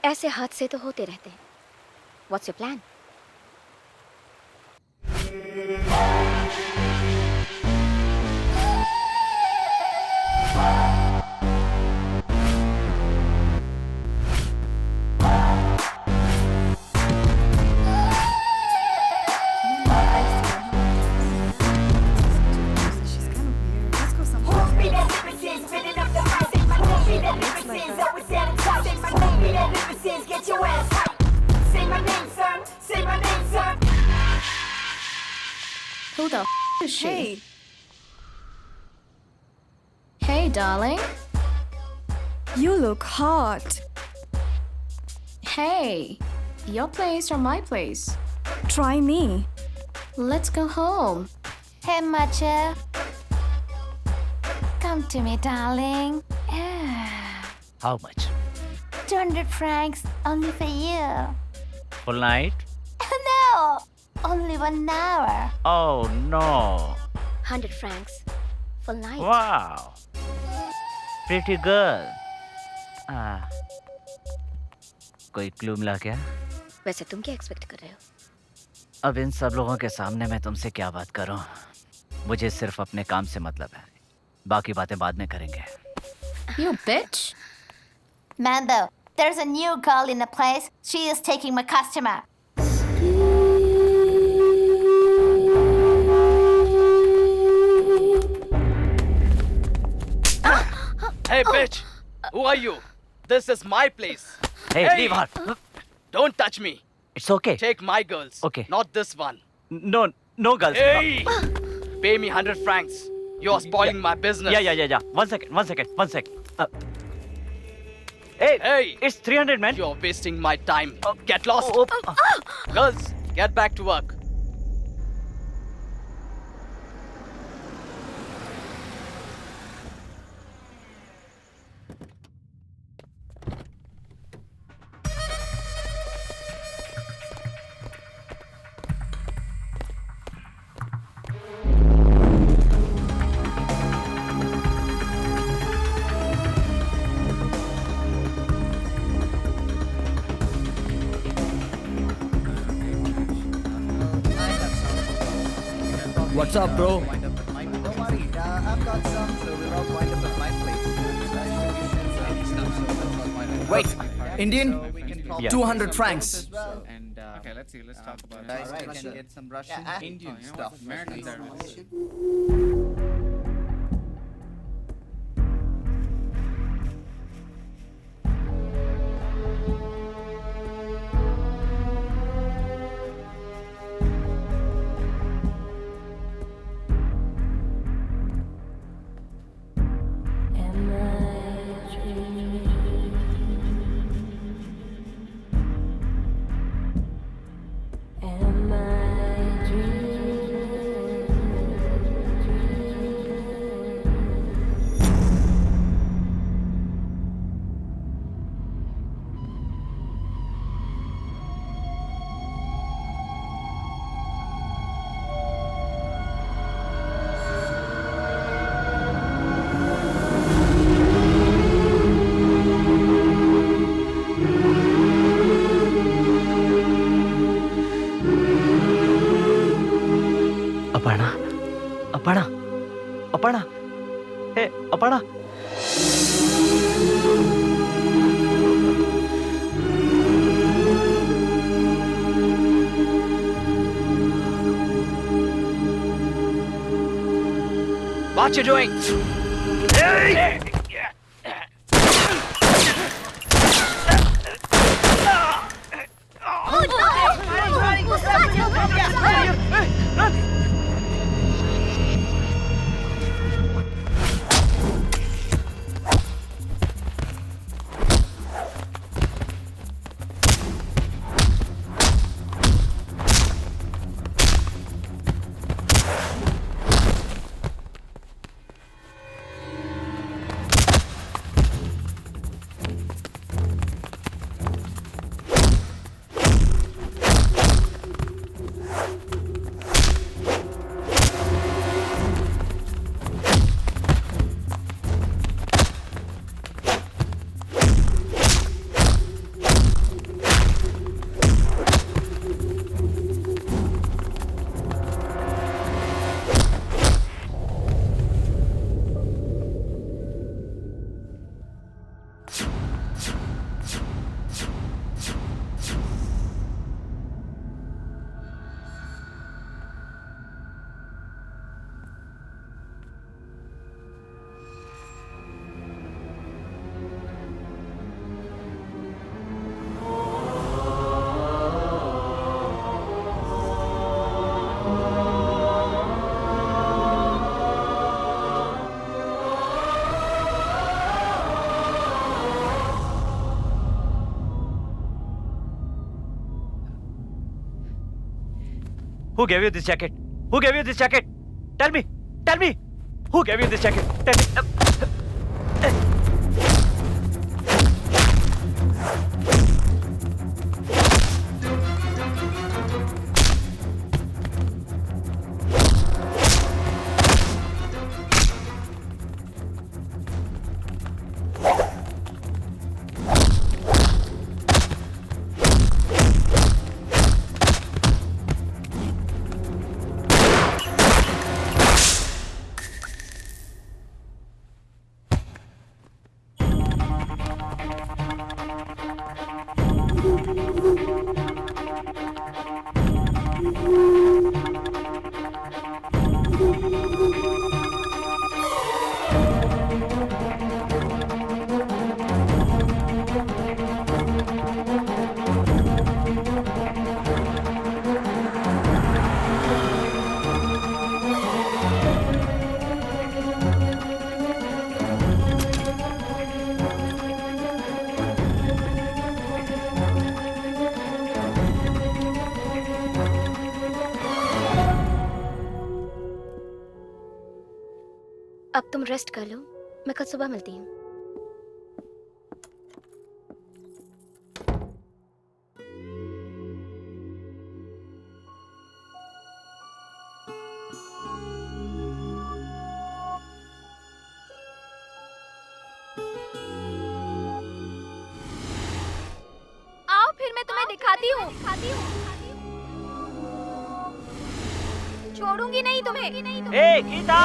ऐसे हादसे तो होते रहते हैं। What's your plan? Who the is she? Hey, darling. You look hot. Hey, your place or my place? Try me. Let's go home. Hey, Matcha. Come to me, darling. How much? 200 francs only for you. Full night? No, only 1 hour. Oh no. 100 francs. Full night. Wow. Pretty girl. कोई clue मिला क्या? वैसे तुम क्या expect कर रहे हो? अब इन सब लोगों के सामने मैं तुमसे क्या बात करूं? मुझे सिर्फ अपने काम से मतलब है। बाकी बातें बाद में करेंगे। You bitch. Mando, there's a new girl in the place. She is taking my customer. Hey, bitch! Who are you? This is my place. Hey, leave her. Don't touch me. It's okay. Take my girls. Okay. Not this one. No, no girls. Hey! Pay me 100 francs. You're spoiling my business. Yeah. One sec. Hey, it's 300, man. You're wasting my time. Get lost. Girls, get back to work. What's up, bro? Don't worry, I've got some, so we'll all wind up at my place. Wait, Indian? Yeah. 200 francs. And okay, let's talk about it. Right, we can get some Russian, Indian stuff. Aparna. Hey, Aparna. What you doing? Hey! Who gave you this jacket? Who gave you this jacket? Tell me. Tell me. Who gave you this jacket? Tell me. अब तुम rest कर लो, मैं कल सुबह मिलती हूँ। आओ फिर मैं तुम्हें दिखाती हूँ। छोड़ूंगी नहीं तुम्हें। ए गीता!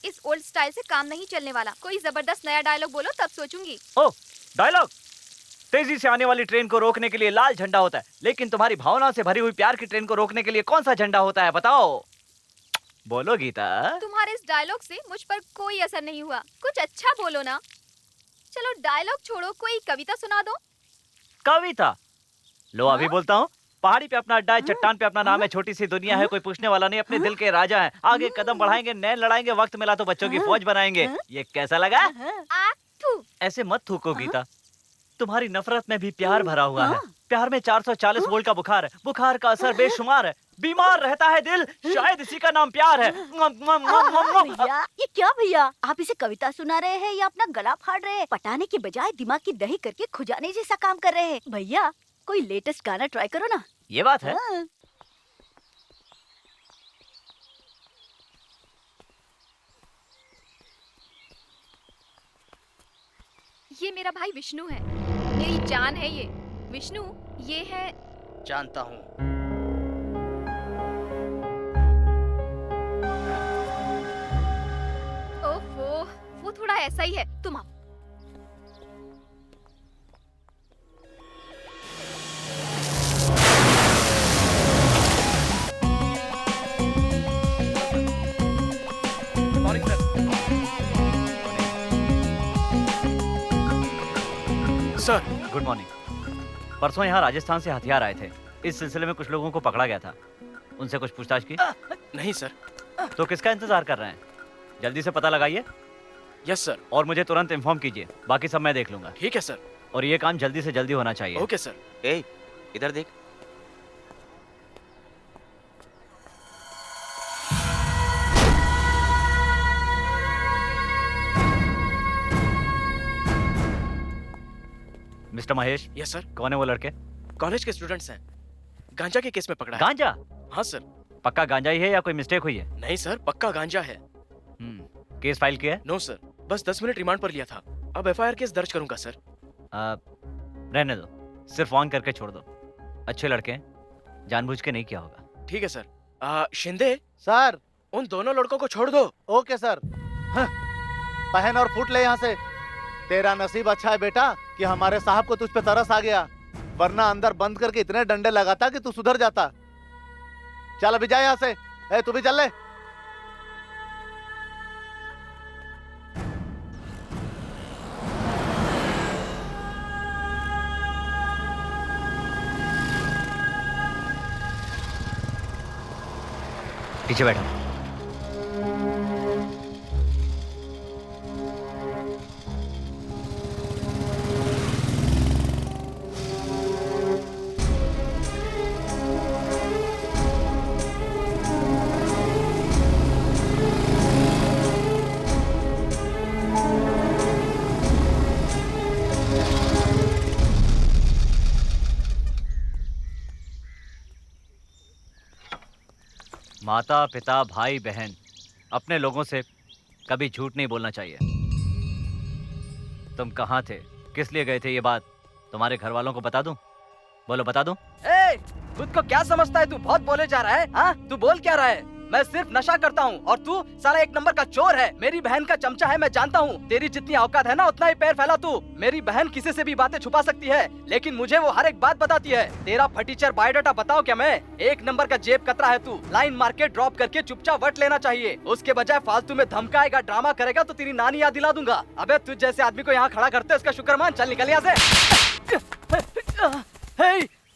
इस ओल्ड स्टाइल से काम नहीं चलने वाला। कोई जबरदस्त नया डायलॉग बोलो तब सोचूंगी। ओ, डायलॉग! तेजी से आने वाली ट्रेन को रोकने के लिए लाल झंडा होता है, लेकिन तुम्हारी भावनाओं से भरी हुई प्यार की ट्रेन को रोकने के लिए कौन सा झंडा होता है, बताओ? बोलो गीता। तुम्हारे इस डायलॉग से मुझ पर कोई असर नहीं हुआ। कुछ अच्छा बोलो ना। चलो डायलॉग छोड़ो, कोई कविता सुना दो। कविता? लो अभी बोलता हूँ। पहाड़ी पे अपना अड्डा है, चट्टान पे अपना नाम है, छोटी सी दुनिया है, कोई पूछने वाला नहीं, अपने दिल के राजा हैं। आगे कदम बढ़ाएंगे, नैन लड़ाएंगे, वक्त मिला तो बच्चों की फौज बनाएंगे। ये कैसा लगा? ऐसे मत थूको गीता, तुम्हारी नफरत में भी प्यार भरा हुआ है। प्यार में 440 वोल्ट का बुखार है, बुखार का असर बेशुमार है, बीमार रहता है दिल, शायद इसी का नाम प्यार है। भैया, ये क्या भैया, आप इसे कविता सुना रहे हैं या अपना गला फाड़ रहे हैं? पटाने के बजाय दिमाग की दही करके खुजाने जैसा काम कर रहे हैं। भैया कोई लेटेस्ट गाना ट्राई करो ना। ये बात है। ये मेरा भाई विष्णु है, मेरी जान है ये। विष्णु, ये है। जानता हूँ। ओफो, वो थोड़ा ऐसा ही है। तुम आओ। Sir good morning. परसों यहाँ राजस्थान से हथियार आए थे, इस सिलसिले में कुछ लोगों को पकड़ा गया था। उनसे कुछ पूछताछ की? नहीं सर। तो किसका इंतजार कर रहे हैं? जल्दी से पता लगाइए। Yes sir. और मुझे तुरंत इन्फॉर्म कीजिए, बाकी सब मैं देख लूंगा। ठीक है सर। और ये काम जल्दी से जल्दी होना चाहिए। Okay sir. ए, इधर देख। मिस्टर महेश। Yes sir. कौन है वो लड़के? कॉलेज के स्टूडेंट्स हैं, गांजा के केस में पकड़ा है। गांजा? हाँ सर। पक्का गांजा ही है या कोई मिस्टेक हुई है? नहीं सर, पक्का गांजा है। केस फाइल किया है? नो सर, बस 10 मिनट रिमांड पर लिया था। अब एफआईआर केस दर्ज करूंगा सर। रहने दो, सिर्फ ऑन करके छोड़ दो। अच्छे लड़के हैं, जानबूझ के नहीं किया होगा। ठीक है सर। शिंदे सर, उन दोनों लड़कों को छोड़ दो। Okay sir. पहन और फुट ले यहाँ से। तेरा नसीब अच्छा है बेटा कि हमारे साहब को तुझ पे तरस आ गया, वरना अंदर बंद करके इतने डंडे लगाता कि तू सुधर जाता। चल अभी जा यहाँ से। ए, तू भी चल ले। पीछे बैठो। माता पिता भाई बहन अपने लोगों से कभी झूठ नहीं बोलना चाहिए। तुम कहाँ थे, किस लिए गए थे, ये बात तुम्हारे घर वालों को बता दूं? बोलो बता दूं? ए, खुद को क्या समझता है तू? बहुत बोले जा रहा है। हाँ, तू बोल क्या रहा है? मैं सिर्फ नशा करता हूँ और तू साला एक नंबर का चोर है। मेरी बहन का चमचा है, मैं जानता हूँ। तेरी जितनी औकात है ना उतना ही पैर फैला तू। मेरी बहन किसी से भी बातें छुपा सकती है, लेकिन मुझे वो हर एक बात बताती है। तेरा फटीचर बायोडाटा बताओ क्या मैं? एक नंबर का जेब कतरा है तू। लाइन मार के ड्रॉप करके चुपचाप वट लेना चाहिए। उसके बजाय फालतू में धमकाएगा, ड्रामा करेगा तो तेरी नानी याद दिला दूंगा। अबे तुझ जैसे आदमी को यहाँ खड़ा करते इसका शुक्र मान। चल निकल यहाँ से।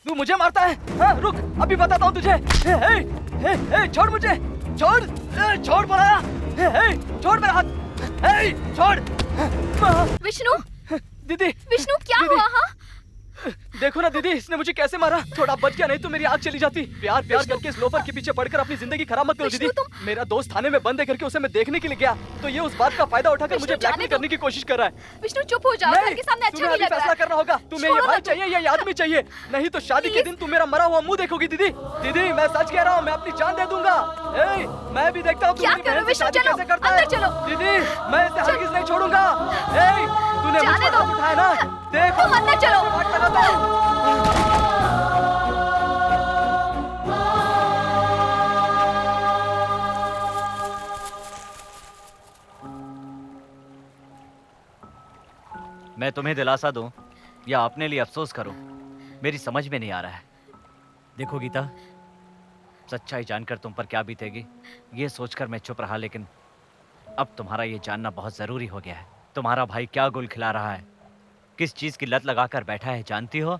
तू मुझे मारता है? हाँ, रुक अभी बताता हूँ तुझे। छोड़ मुझे, छोड़, छोड़ बोला, छोड़ मेरा हाथ, छोड़। विष्णु, दीदी, विष्णु क्या हुआ? हाँ, देखो ना दीदी, इसने मुझे कैसे मारा। थोड़ा बच गया, नहीं तो मेरी आग चली जाती। प्यार प्यार करके इस लोफर के पीछे पड़कर अपनी जिंदगी खराब मत करो दीदी। मेरा दोस्त थाने में बंद है करके उसे मैं देखने के लिए गया, तो ये उस बात का फायदा उठाकर मुझे ब्लैकमेल करने की कोशिश कर रहा है। विष्णु चुप हो जाओ, घर के सामने अच्छा नहीं लग रहा फैसला है। करना होगा, तुम्हें ये भाई चाहिए या ये आदमी चाहिए, नहीं तो शादी के दिन तुम मेरा मरा हुआ मुंह देखोगी दीदी। दीदी मैं सच कह रहा हूँ, मैं अपनी जान दे दूंगा। मैं भी देखता हूँ क्या करो विष्णु, चलो अंदर चलो। दीदी मैं इसे हरगिज नहीं छोड़ूंगा। तूने मुझ पर हाथ उठाया ना, देख तुम अंदर चलो। मैं तुम्हें दिलासा दूं या अपने लिए अफसोस करूं, मेरी समझ में नहीं आ रहा है। देखो गीता, सच्चाई जानकर तुम पर क्या बीतेगी ये सोचकर मैं चुप रहा, लेकिन अब तुम्हारा ये जानना बहुत जरूरी हो गया है। तुम्हारा भाई क्या गुल खिला रहा है, किस चीज की लत लगाकर बैठा है जानती हो,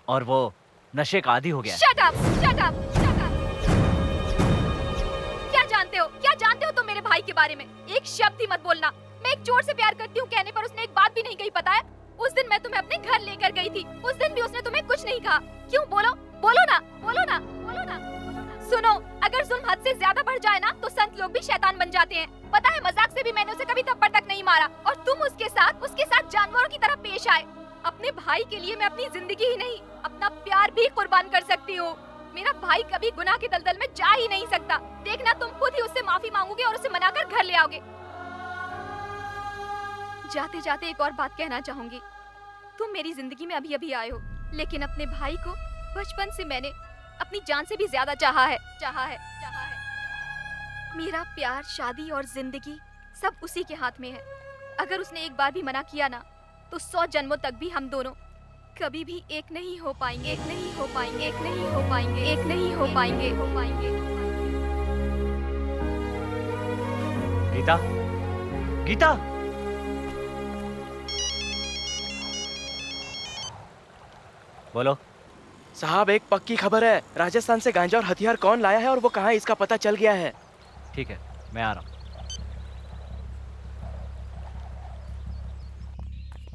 और वो नशे का आदी हो गया है। Shut up, shut up, shut up. क्या जानते हो तुम मेरे भाई के बारे में? एक शब्द ही मत बोलना। मैं एक चोर से प्यार करती हूँ कहने पर उसने एक बात भी नहीं कही, पता है? उस दिन मैं तुम्हें अपने घर लेकर गई थी, उस दिन भी उसने तुम्हें कुछ नहीं कहा। क्यों? बोलो बोलो ना, बोलो ना, बोलो ना। सुनो, अगर जुल्म हद से ज्यादा बढ़ जाए ना तो संत लोग भी शैतान बन जाते हैं। पता है, मजाक से भी मैंने उसे कभी थप्पड़ तक नहीं मारा, और तुम उसके साथ जानवरों की तरह पेश आए। अपने भाई के लिए मैं अपनी जिंदगी ही नहीं, अपना प्यार भी कुर्बान कर सकती हूँ। मेरा भाई कभी गुनाह के दलदल में जा ही नहीं सकता। देखना, तुम खुद ही उससे माफी मांगोगे और उसे मनाकर घर ले आओगे। जाते जाते एक और बात कहना चाहूंगी। तुम मेरी जिंदगी में अभी अभी आए हो, लेकिन अपने भाई को बचपन से मैंने अपनी जान से भी ज्यादा चाहा है। मेरा प्यार, शादी और जिंदगी सब उसी के हाथ में है। अगर उसने एक बार भी मना किया ना तो 100 जन्मों तक भी हम दोनों कभी भी एक नहीं हो पाएंगे, एक नहीं हो पाएंगे, एक नहीं हो पाएंगे, एक नहीं हो पाएंगे, हो पाएंगे। गीता, गीता, बोलो। साहब एक पक्की खबर है, राजस्थान से गांजा और हथियार कौन लाया है और वो कहाँ है इसका पता चल गया है। ठीक है, मैं आ रहा हूँ।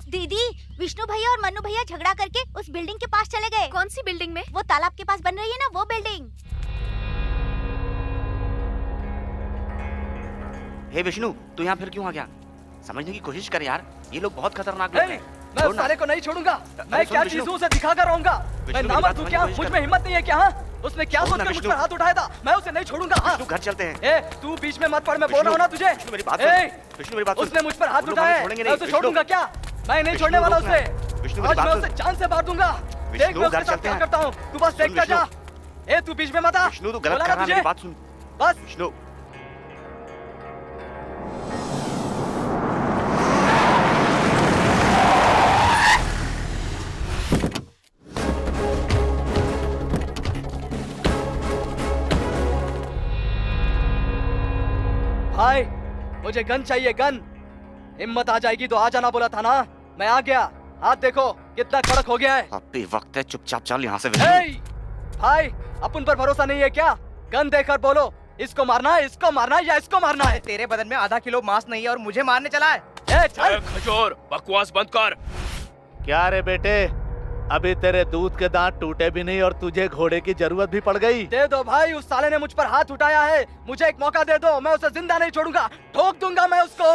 दीदी, विष्णु भैया और मन्नू भैया झगड़ा करके उस बिल्डिंग के पास चले गए। कौन सी बिल्डिंग में? वो तालाब के पास बन रही है ना, वो बिल्डिंग। हे विष्णु, तू यहाँ फिर क्यों आ गया? समझने की कोशिश कर यार, ये लोग बहुत खतरनाक लोग हैं। मैं उस साले को नहीं छोड़ूंगा। मैं क्या चीज हूँ उसे दिखाकर रहूंगा। मैं नामर्द हूँ क्या? मुझ में हिम्मत नहीं है क्या? उसने क्या सोचकर मुझ पर हाथ उठाया था? मैं उसे नहीं छोड़ूंगा। विष्णु घर चलते हैं। तू बीच में मत पड़, मैं बोल रहा हूँ ना तुझे। मेरी बात सुन। विष्णु मेरी बात सुन। उसने मुझ पर हाथ उठाया है, मैं उसे छोड़ूंगा क्या? मैं नहीं छोड़ने वाला उसे। आज मैं उसे जान से मार दूंगा। देख मैं उसके साथ क्या करता हूँ, तू बस देखता जा। तू बीच में मत आ। विष्णु तू गलत कर रहा है, मेरी बात सुन। बस विष्णु, भाई मुझे गन चाहिए, गन। हिम्मत आ जाएगी तो आ जाना बोला था ना। मैं आ गया, हाथ देखो कितना कड़क हो गया है। अब भी वक्त है, चुपचाप चल यहाँ से। भाई अपन पर भरोसा नहीं है क्या? गन देकर बोलो, इसको मारना है, इसको मारना है या इसको मारना है? तेरे बदन में आधा किलो मांस नहीं है और मुझे मारने चला है। खजूर, बकवास बंद कर। क्या रे बेटे, अभी तेरे दूध के दांत टूटे भी नहीं और तुझे घोड़े की जरूरत भी पड़ गई। दे दो भाई, उस साले ने मुझ पर हाथ उठाया है, मुझे एक मौका दे दो। मैं उसे जिंदा नहीं छोड़ूंगा, ठोक दूंगा मैं उसको।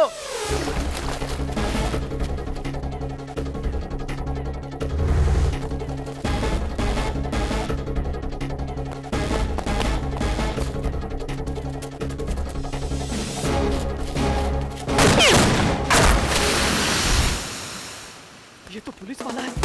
ये तो पुलिस वाला है।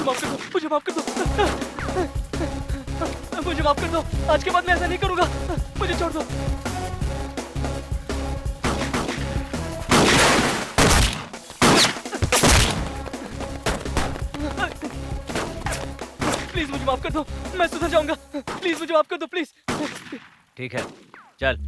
माफ कर दो, मुझे माफ कर दो, मुझे माफ कर दो। आज के बाद मैं ऐसा नहीं करूंगा, मुझे छोड़ दो। प्लीज मुझे माफ कर दो, मैं सुधर जाऊंगा। प्लीज मुझे माफ कर दो, प्लीज। ठीक है, चल।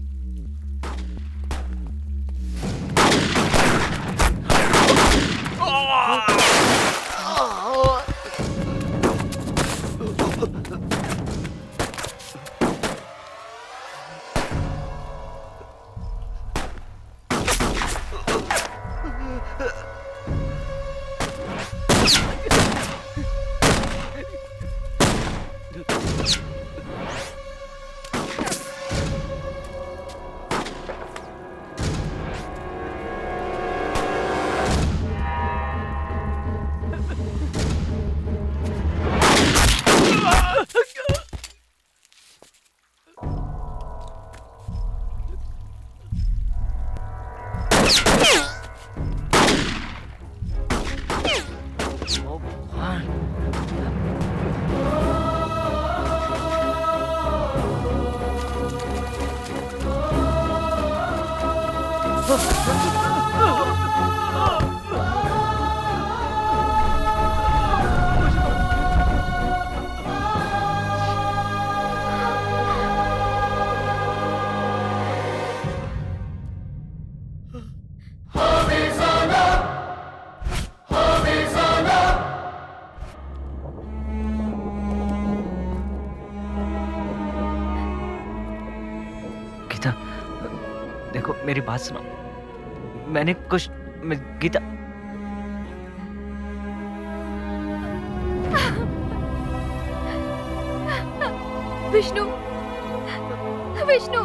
देखो मेरी बात सुनो, मैंने कुछ गीता विष्णु, विष्णु,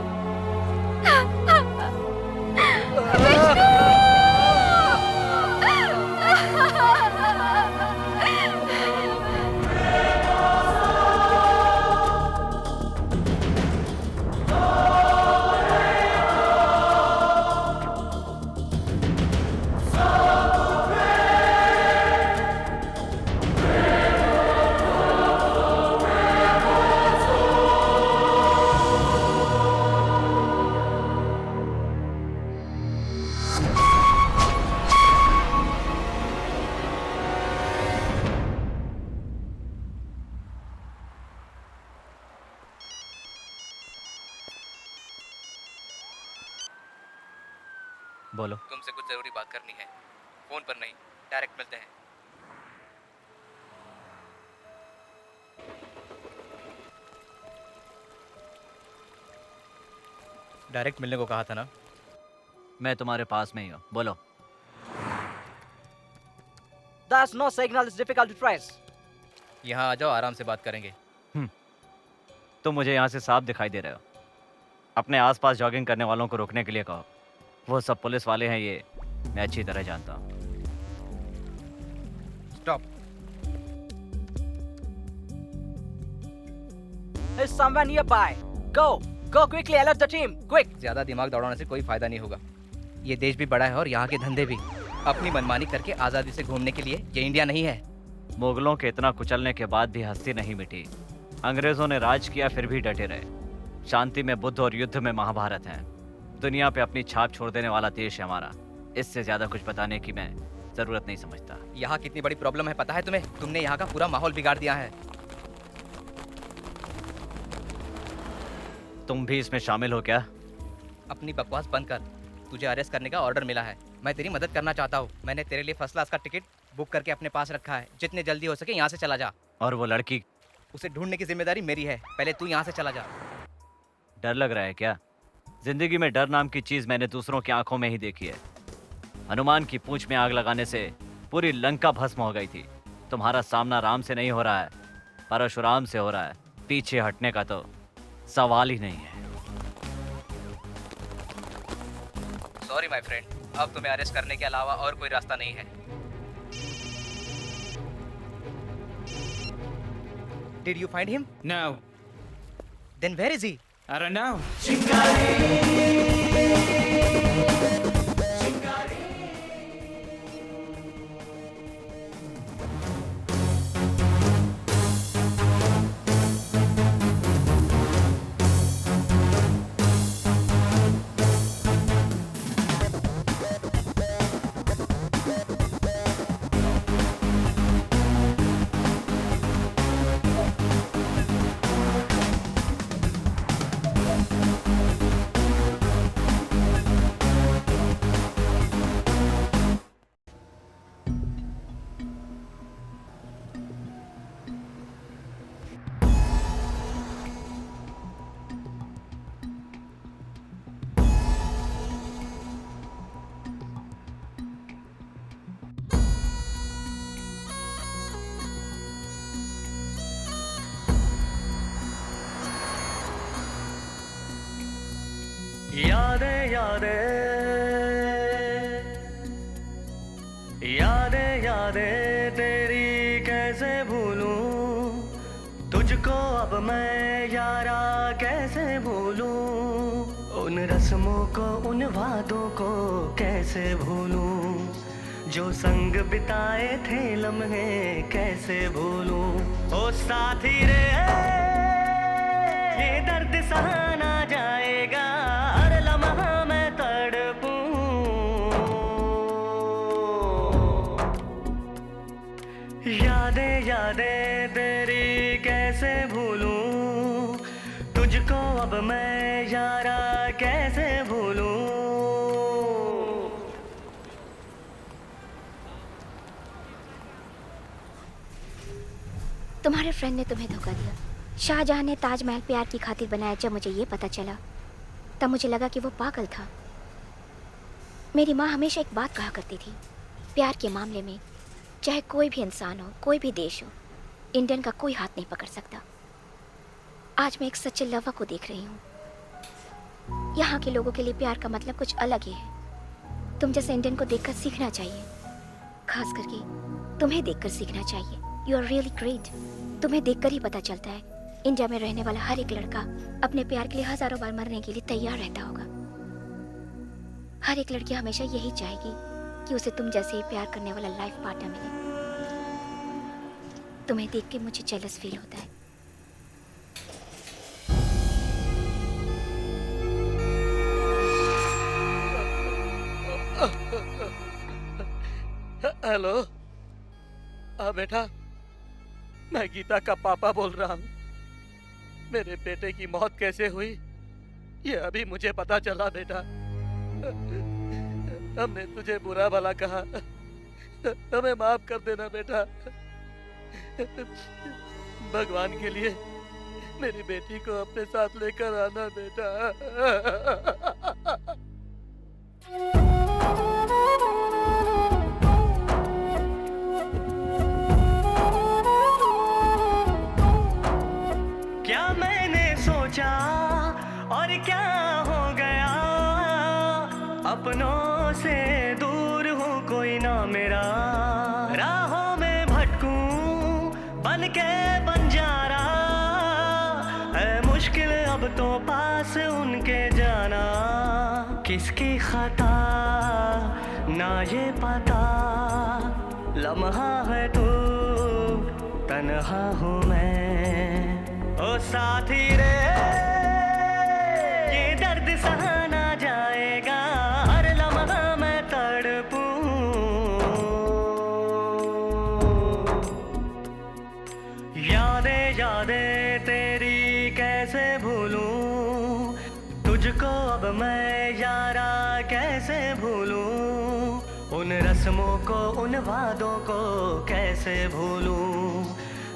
बोलो। तुमसे कुछ जरूरी बात करनी है, फोन पर नहीं, डायरेक्ट मिलते हैं। डायरेक्ट मिलने को कहा था ना? मैं तुम्हारे पास में ही हूँ, बोलो। That's no signal, it's difficult to trace. यहाँ आ जाओ, आराम से बात करेंगे। तुम मुझे यहाँ से साफ दिखाई दे रहे हो। अपने आसपास जॉगिंग करने वालों को रोकने के लिए कहो। वो सब पुलिस वाले हैं, ये मैं अच्छी तरह जानता हूँ। Stop. There's someone nearby. Go quickly, alert the team, quick. ज्यादा दिमाग दौड़ाने से कोई फायदा नहीं होगा। ये देश भी बड़ा है और यहाँ के धंधे भी। अपनी मनमानी करके आजादी से घूमने के लिए ये इंडिया नहीं है। मुगलों के इतना कुचलने के बाद भी हस्ती नहीं मिटी। अंग्रेजों ने राज किया, फिर भी डटे रहे। शांति में बुद्ध और युद्ध में महाभारत है। दुनिया पे अपनी छाप छोड़ देने वाला देश है हमारा। इससे ज्यादा कुछ बताने की मैं जरूरत नहीं समझता। यहाँ कितनी बड़ी प्रॉब्लम है पता है तुम्हें? तुमने यहाँ का पूरा माहौल बिगाड़ दिया है। तुम भी इसमें शामिल हो क्या? अपनी बकवास बंद कर। तुझे अरेस्ट करने का ऑर्डर मिला है। मैं तेरी मदद करना चाहता हूँ। मैंने तेरे लिए फर्स्ट क्लास का टिकट बुक करके अपने पास रखा है। जितने जल्दी हो सके यहाँ से चला जा। और वो लड़की? उसे ढूंढने की जिम्मेदारी मेरी है। पहले तू यहाँ से चला जा। डर लग रहा है क्या? जिंदगी में डर नाम की चीज मैंने दूसरों की आंखों में ही देखी है। हनुमान की पूंछ में आग लगाने से पूरी लंका भस्म हो गई थी। तुम्हारा सामना राम से नहीं हो रहा है, परशुराम से हो रहा है। पीछे हटने का तो सवाल ही नहीं है। सॉरी माय फ्रेंड, अब तुम्हें अरेस्ट करने के अलावा और कोई रास्ता नहीं है। Did you find him? No. Then where is he? I don't know. यादें यादें यादें यादें तेरी कैसे भूलूं तुझको अब मैं यारा कैसे भूलूं उन रस्मों को उन वादों को कैसे भूलूं जो संग बिताए थे लम्हे कैसे भूलूं ओ साथी रे ये दर्द सहा ना जाएगा हर लम्हा मैं तड़पूं यादें यादें तेरी कैसे भूलूं तुझको अब मैं यारा कैसे भूलूं तुम्हारे फ्रेंड ने तुम्हें धोखा दिया। शाहजहां ने ताजमहल प्यार की खातिर बनाया। जब मुझे ये पता चला तब मुझे लगा कि वो पागल था। मेरी माँ हमेशा एक बात कहा करती थी, प्यार के मामले में चाहे कोई भी इंसान हो, कोई भी देश हो, इंडियन का कोई हाथ नहीं पकड़ सकता। आज मैं एक सच्चे लवर को देख रही हूँ। यहाँ के लोगों के लिए प्यार का मतलब कुछ अलग ही है। तुम जैसे इंडियन को देखकर सीखना चाहिए, खास करके तुम्हें देखकर सीखना चाहिए। You are really great. तुम्हें देखकर ही पता चलता है इंडिया में रहने वाला हर एक लड़का अपने प्यार के लिए हजारों बार मरने के लिए तैयार रहता होगा। हर एक लड़की हमेशा यही चाहेगी कि उसे तुम जैसे ही प्यार करने वाला लाइफ पार्टनर मिले। तुम्हें देख के मुझे जेलस फील होता है। हेलो बेटा, मैं गीता का पापा बोल रहा हूँ। मेरे बेटे की मौत कैसे हुई ये अभी मुझे पता चला बेटा। हमने तुझे बुरा भला कहा, हमें माफ कर देना बेटा। भगवान के लिए मेरी बेटी को अपने साथ लेकर आना बेटा। क्या मैंने सोचा और क्या हो गया, अपनों से दूर हूँ कोई ना मेरा, राहों में भटकूं बन के बंजारा, है मुश्किल अब तो पास उनके जाना। किसकी खता ना ये पता, लम्हा है तू तन्हा हूँ मैं, ओ साथी रे ये दर्द सहा ना जाएगा, हर लम्हा मैं तड़पूं। यादें यादें तेरी कैसे भूलूं तुझको अब मैं यारा कैसे भूलूं, उन रस्मों को उन वादों को कैसे भूलूं,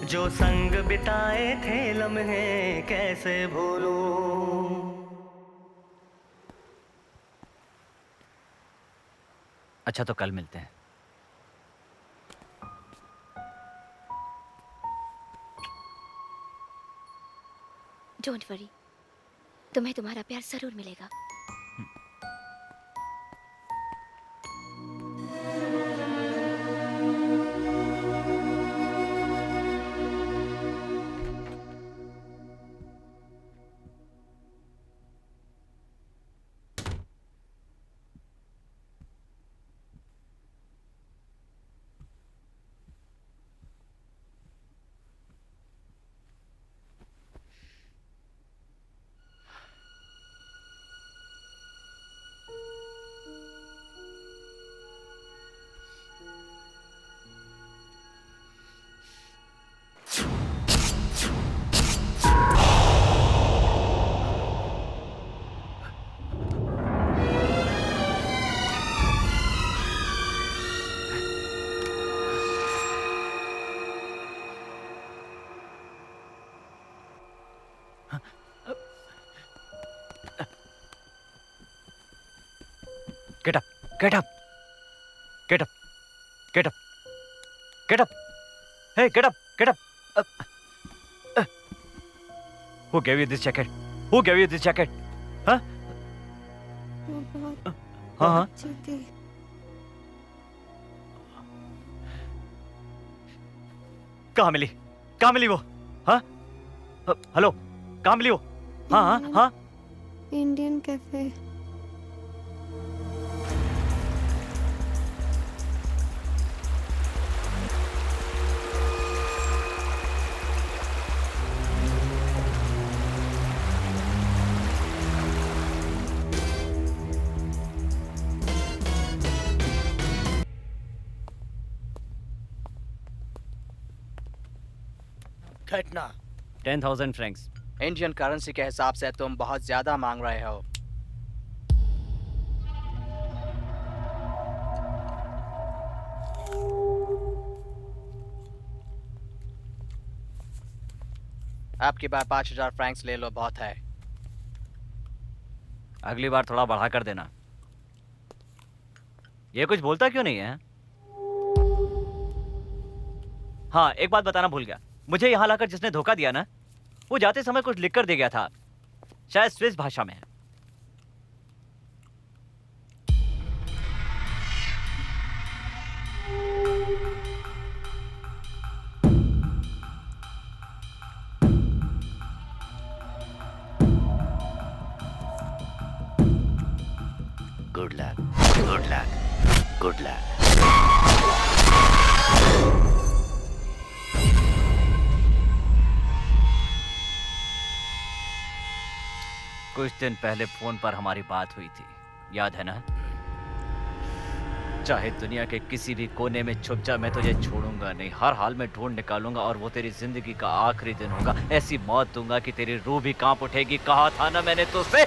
जो संग बिताए थे लम्हे कैसे भूलूं। अच्छा तो कल मिलते हैं। डोंट वरी, तुम्हें तुम्हारा प्यार जरूर मिलेगा। Get up! Get up! Get up! Get up! Get up! Hey, get up! Get up! Who gave you this jacket? Who gave you this jacket? Huh? बहुत हाँ हाँ अच्छी थी। कहाँ मिली? कहाँ मिली वो? हाँ हेलो, कहाँ मिली वो? हाँ हाँ हाँ इंडियन कैफे। घटना 10,000 फ्रैंक्स। इंडियन करेंसी के हिसाब से तुम बहुत ज्यादा मांग रहे हो। आपकी बार 5,000 फ्रैंक्स ले लो, बहुत है। अगली बार थोड़ा बढ़ा कर देना। ये कुछ बोलता क्यों नहीं है? हाँ, एक बात बताना भूल गया। मुझे यहाँ लाकर जिसने धोखा दिया ना, वो जाते समय कुछ लिख कर दे गया था, शायद स्विस भाषा में है। Good luck, good luck, good luck. कुछ दिन पहले फोन पर हमारी बात हुई थी, याद है ना? चाहे दुनिया के किसी भी कोने में छुप जा, मैं तुझे छोड़ूंगा नहीं। हर हाल में ढूंढ निकालूंगा और वो तेरी जिंदगी का आखिरी दिन होगा। ऐसी मौत दूंगा कि तेरी रूह भी कांप उठेगी। कहा था ना मैंने तुझसे।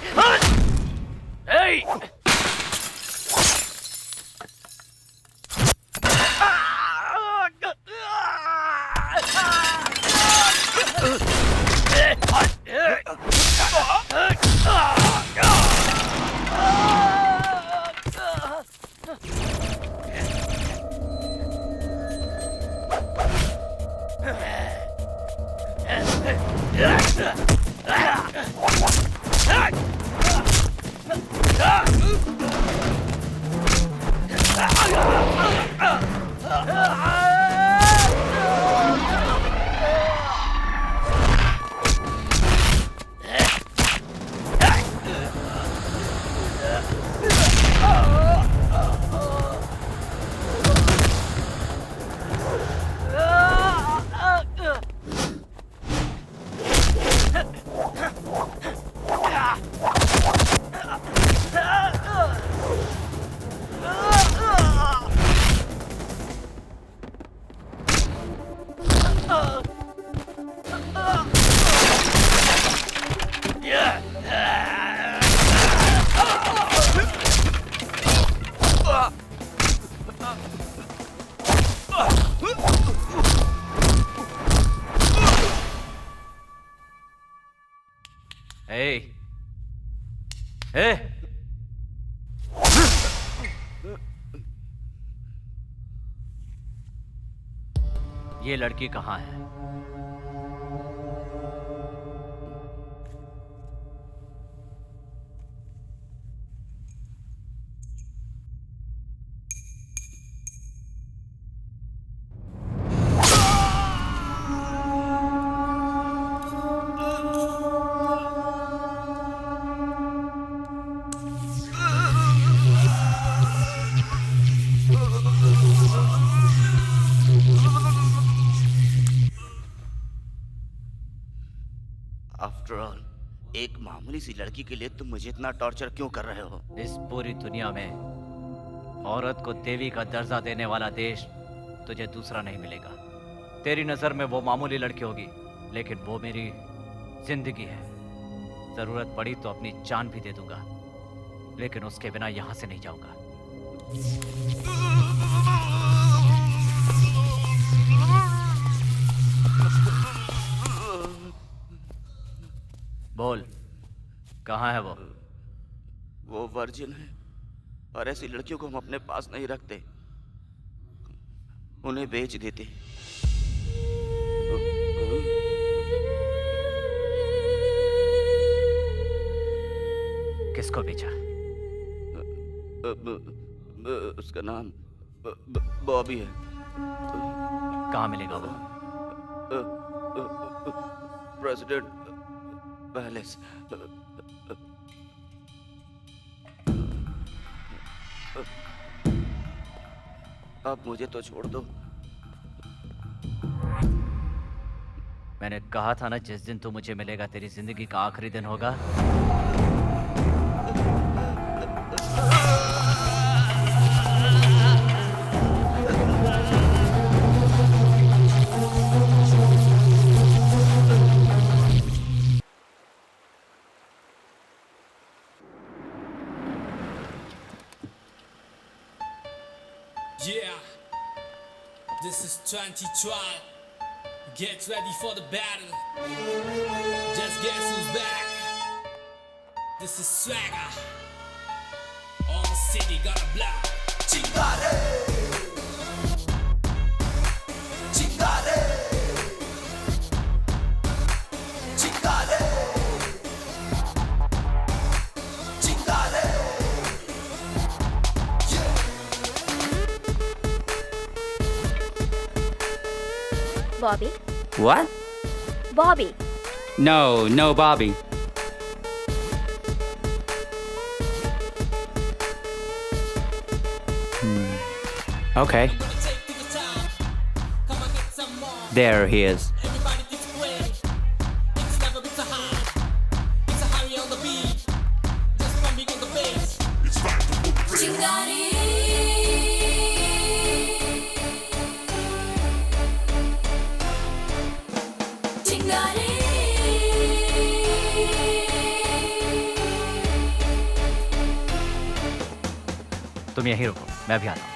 ये लड़की कहाँ है? एक मामूली सी लड़की के लिए तुम मुझे इतना टॉर्चर क्यों कर रहे हो? इस पूरी दुनिया में औरत को देवी का दर्जा देने वाला देश तुझे दूसरा नहीं मिलेगा। तेरी नजर में वो मामूली लड़की होगी, लेकिन वो मेरी जिंदगी है। जरूरत पड़ी तो अपनी जान भी दे दूंगा, लेकिन उसके बिना यहां से नहीं जाऊंगा। बोल, कहाँ है वो? वो वर्जिन है और ऐसी लड़कियों को हम अपने पास नहीं रखते, उन्हें बेच देते। किसको बेचा? उसका नाम बॉबी है। कहाँ मिलेगा वो? President palace. अब मुझे तो छोड़ दो। मैंने कहा था ना, जिस दिन तू मुझे मिलेगा तेरी जिंदगी का आखिरी दिन होगा। Yeah, this is 2012. Get ready for the battle. Just guess who's back. This is Swagger. All the city got a block. Chingare. Chingare. Chingare. Chingare. Bobby? What? Bobby. No, Bobby. Okay. There he is. तुम यहीं रुको, मैं भी आता हूँ।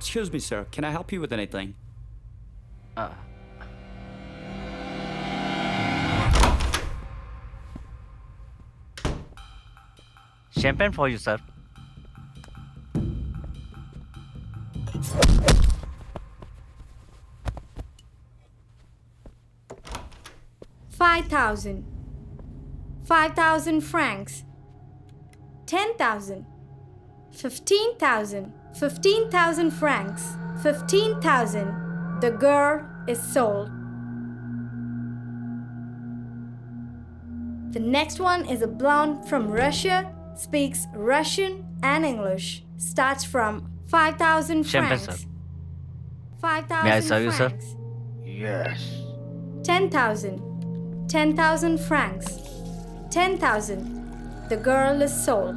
Excuse me, sir. Can I help you with anything? Champagne for you, sir. $5,000 francs, 10,000, 15,000, 15,000 francs, 15,000. The girl is sold. The next one is a blonde from Russia, speaks Russian and English. Starts from 5,000 Champagne, francs. sir. 5,000 May I serve you, sir? francs. Yes. 10,000. 10,000 francs. 10,000. The girl is sold.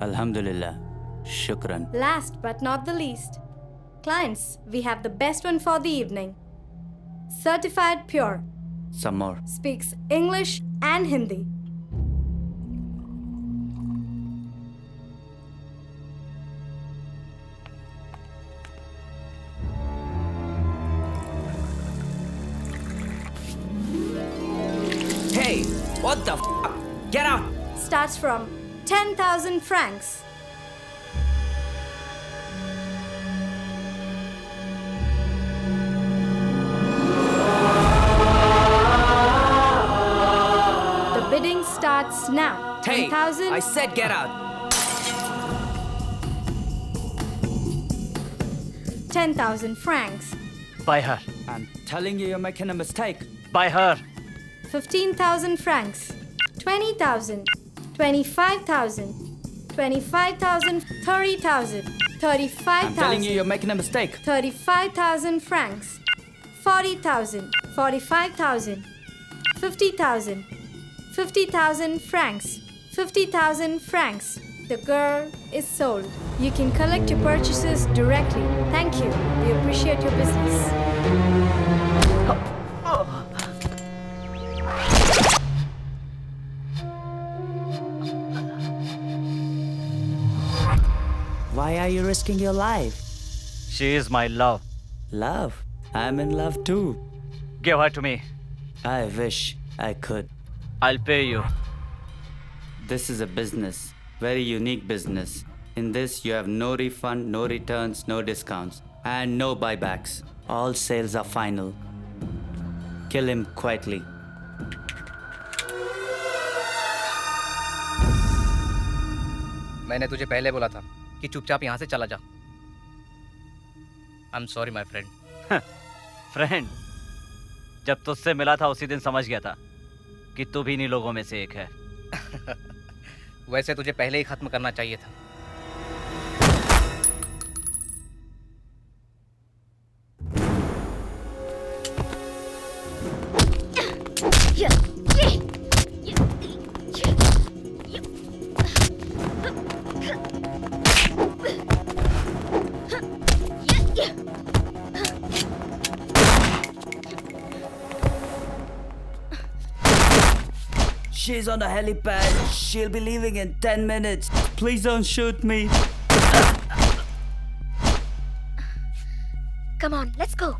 Alhamdulillah. Shukran. Last but not the least, clients, we have the best one for the evening. Certified pure. Some more. Speaks English and Hindi. Hey, what the f? Get out! Starts from 10,000 francs. The bidding starts now. Hey, 10,000. I said get out. 10,000 francs. Buy her. I'm telling you, you're making a mistake. Buy her. 15,000 francs. 20,000. 25,000. 25,000. 30,000. 35,000. I'm telling you, you're making a mistake. 35,000 francs. 40,000. 45,000. 50,000. 50,000 francs. 50,000 francs. The girl is sold. You can collect your purchases directly. Thank you. We appreciate your business. Why are you risking your life? She is my love. Love? I'm in love too. Give her to me. I wish I could. I'll pay you. This is a business. Very unique business. In this, you have no refund, no returns, no discounts, and no buybacks. All sales are final. Kill him quietly. मैंने तुझे पहले बोला था कि चुपचाप यहाँ से चला जा। I am sorry my friend. Friend, जब तुझसे मिला था उसी दिन समझ गया था कि तू भी इन्हीं लोगों में से एक है। वैसे तुझे पहले ही खत्म करना चाहिए था। She's on the helipad. She'll be leaving in 10 minutes. Please don't shoot me. Come on, let's go.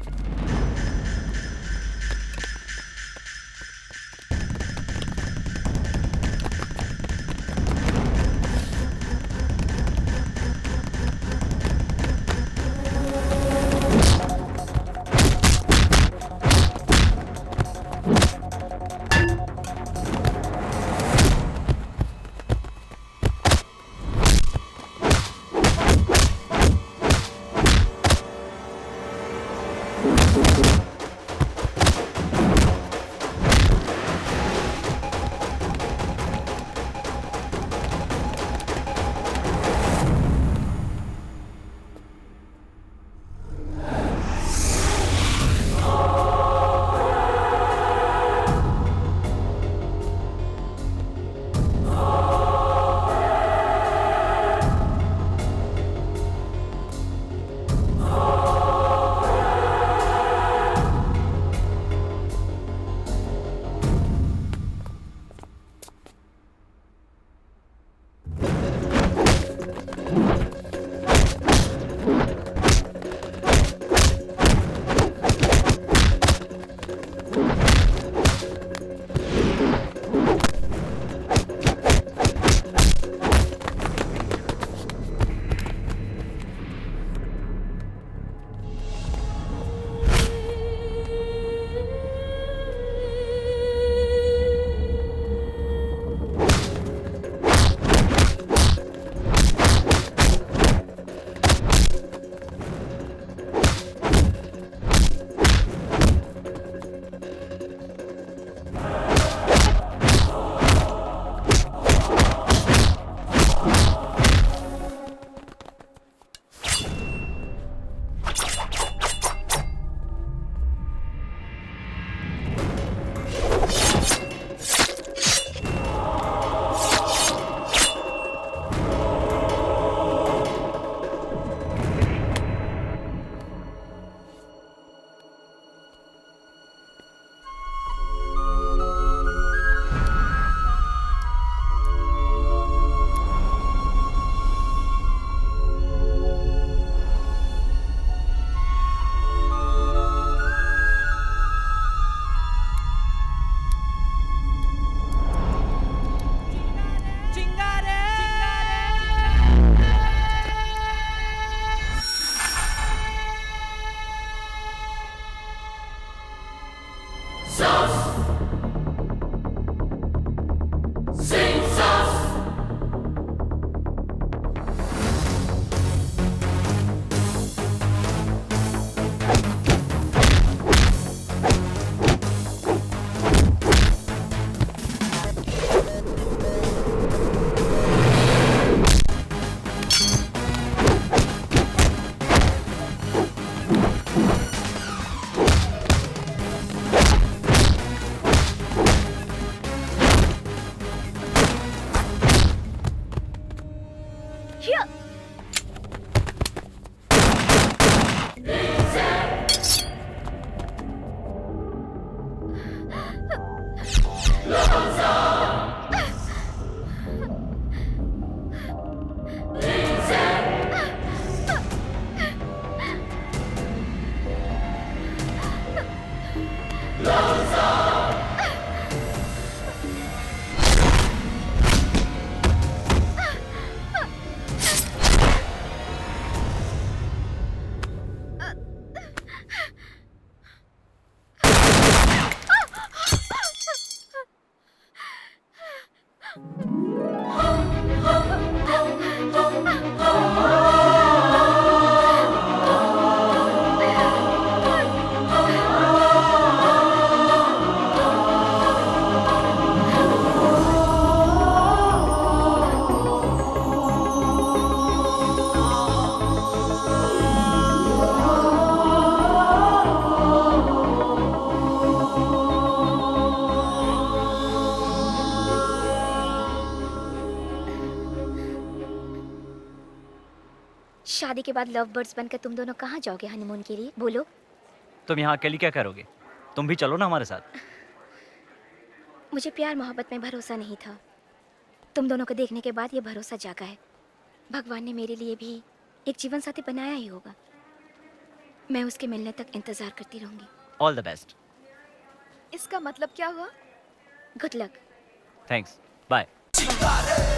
शादी के बाद लव बर्ड्स बनकर तुम दोनों कहाँ जाओगे हनीमून के लिए? बोलो। तुम यहाँ अकेली क्या करोगे? तुम भी चलो ना हमारे साथ। मुझे प्यार मोहब्बत में भरोसा नहीं था। तुम दोनों को देखने के बाद ये भरोसा जागा है। भगवान ने मेरे लिए भी एक जीवन साथी बनाया ही होगा। मैं उसके मिलने तक इंतजार करती रहूंगी। All the best. इसका मतलब क्या हुआ? Good luck. थैंक्स। बाय। चिंगारे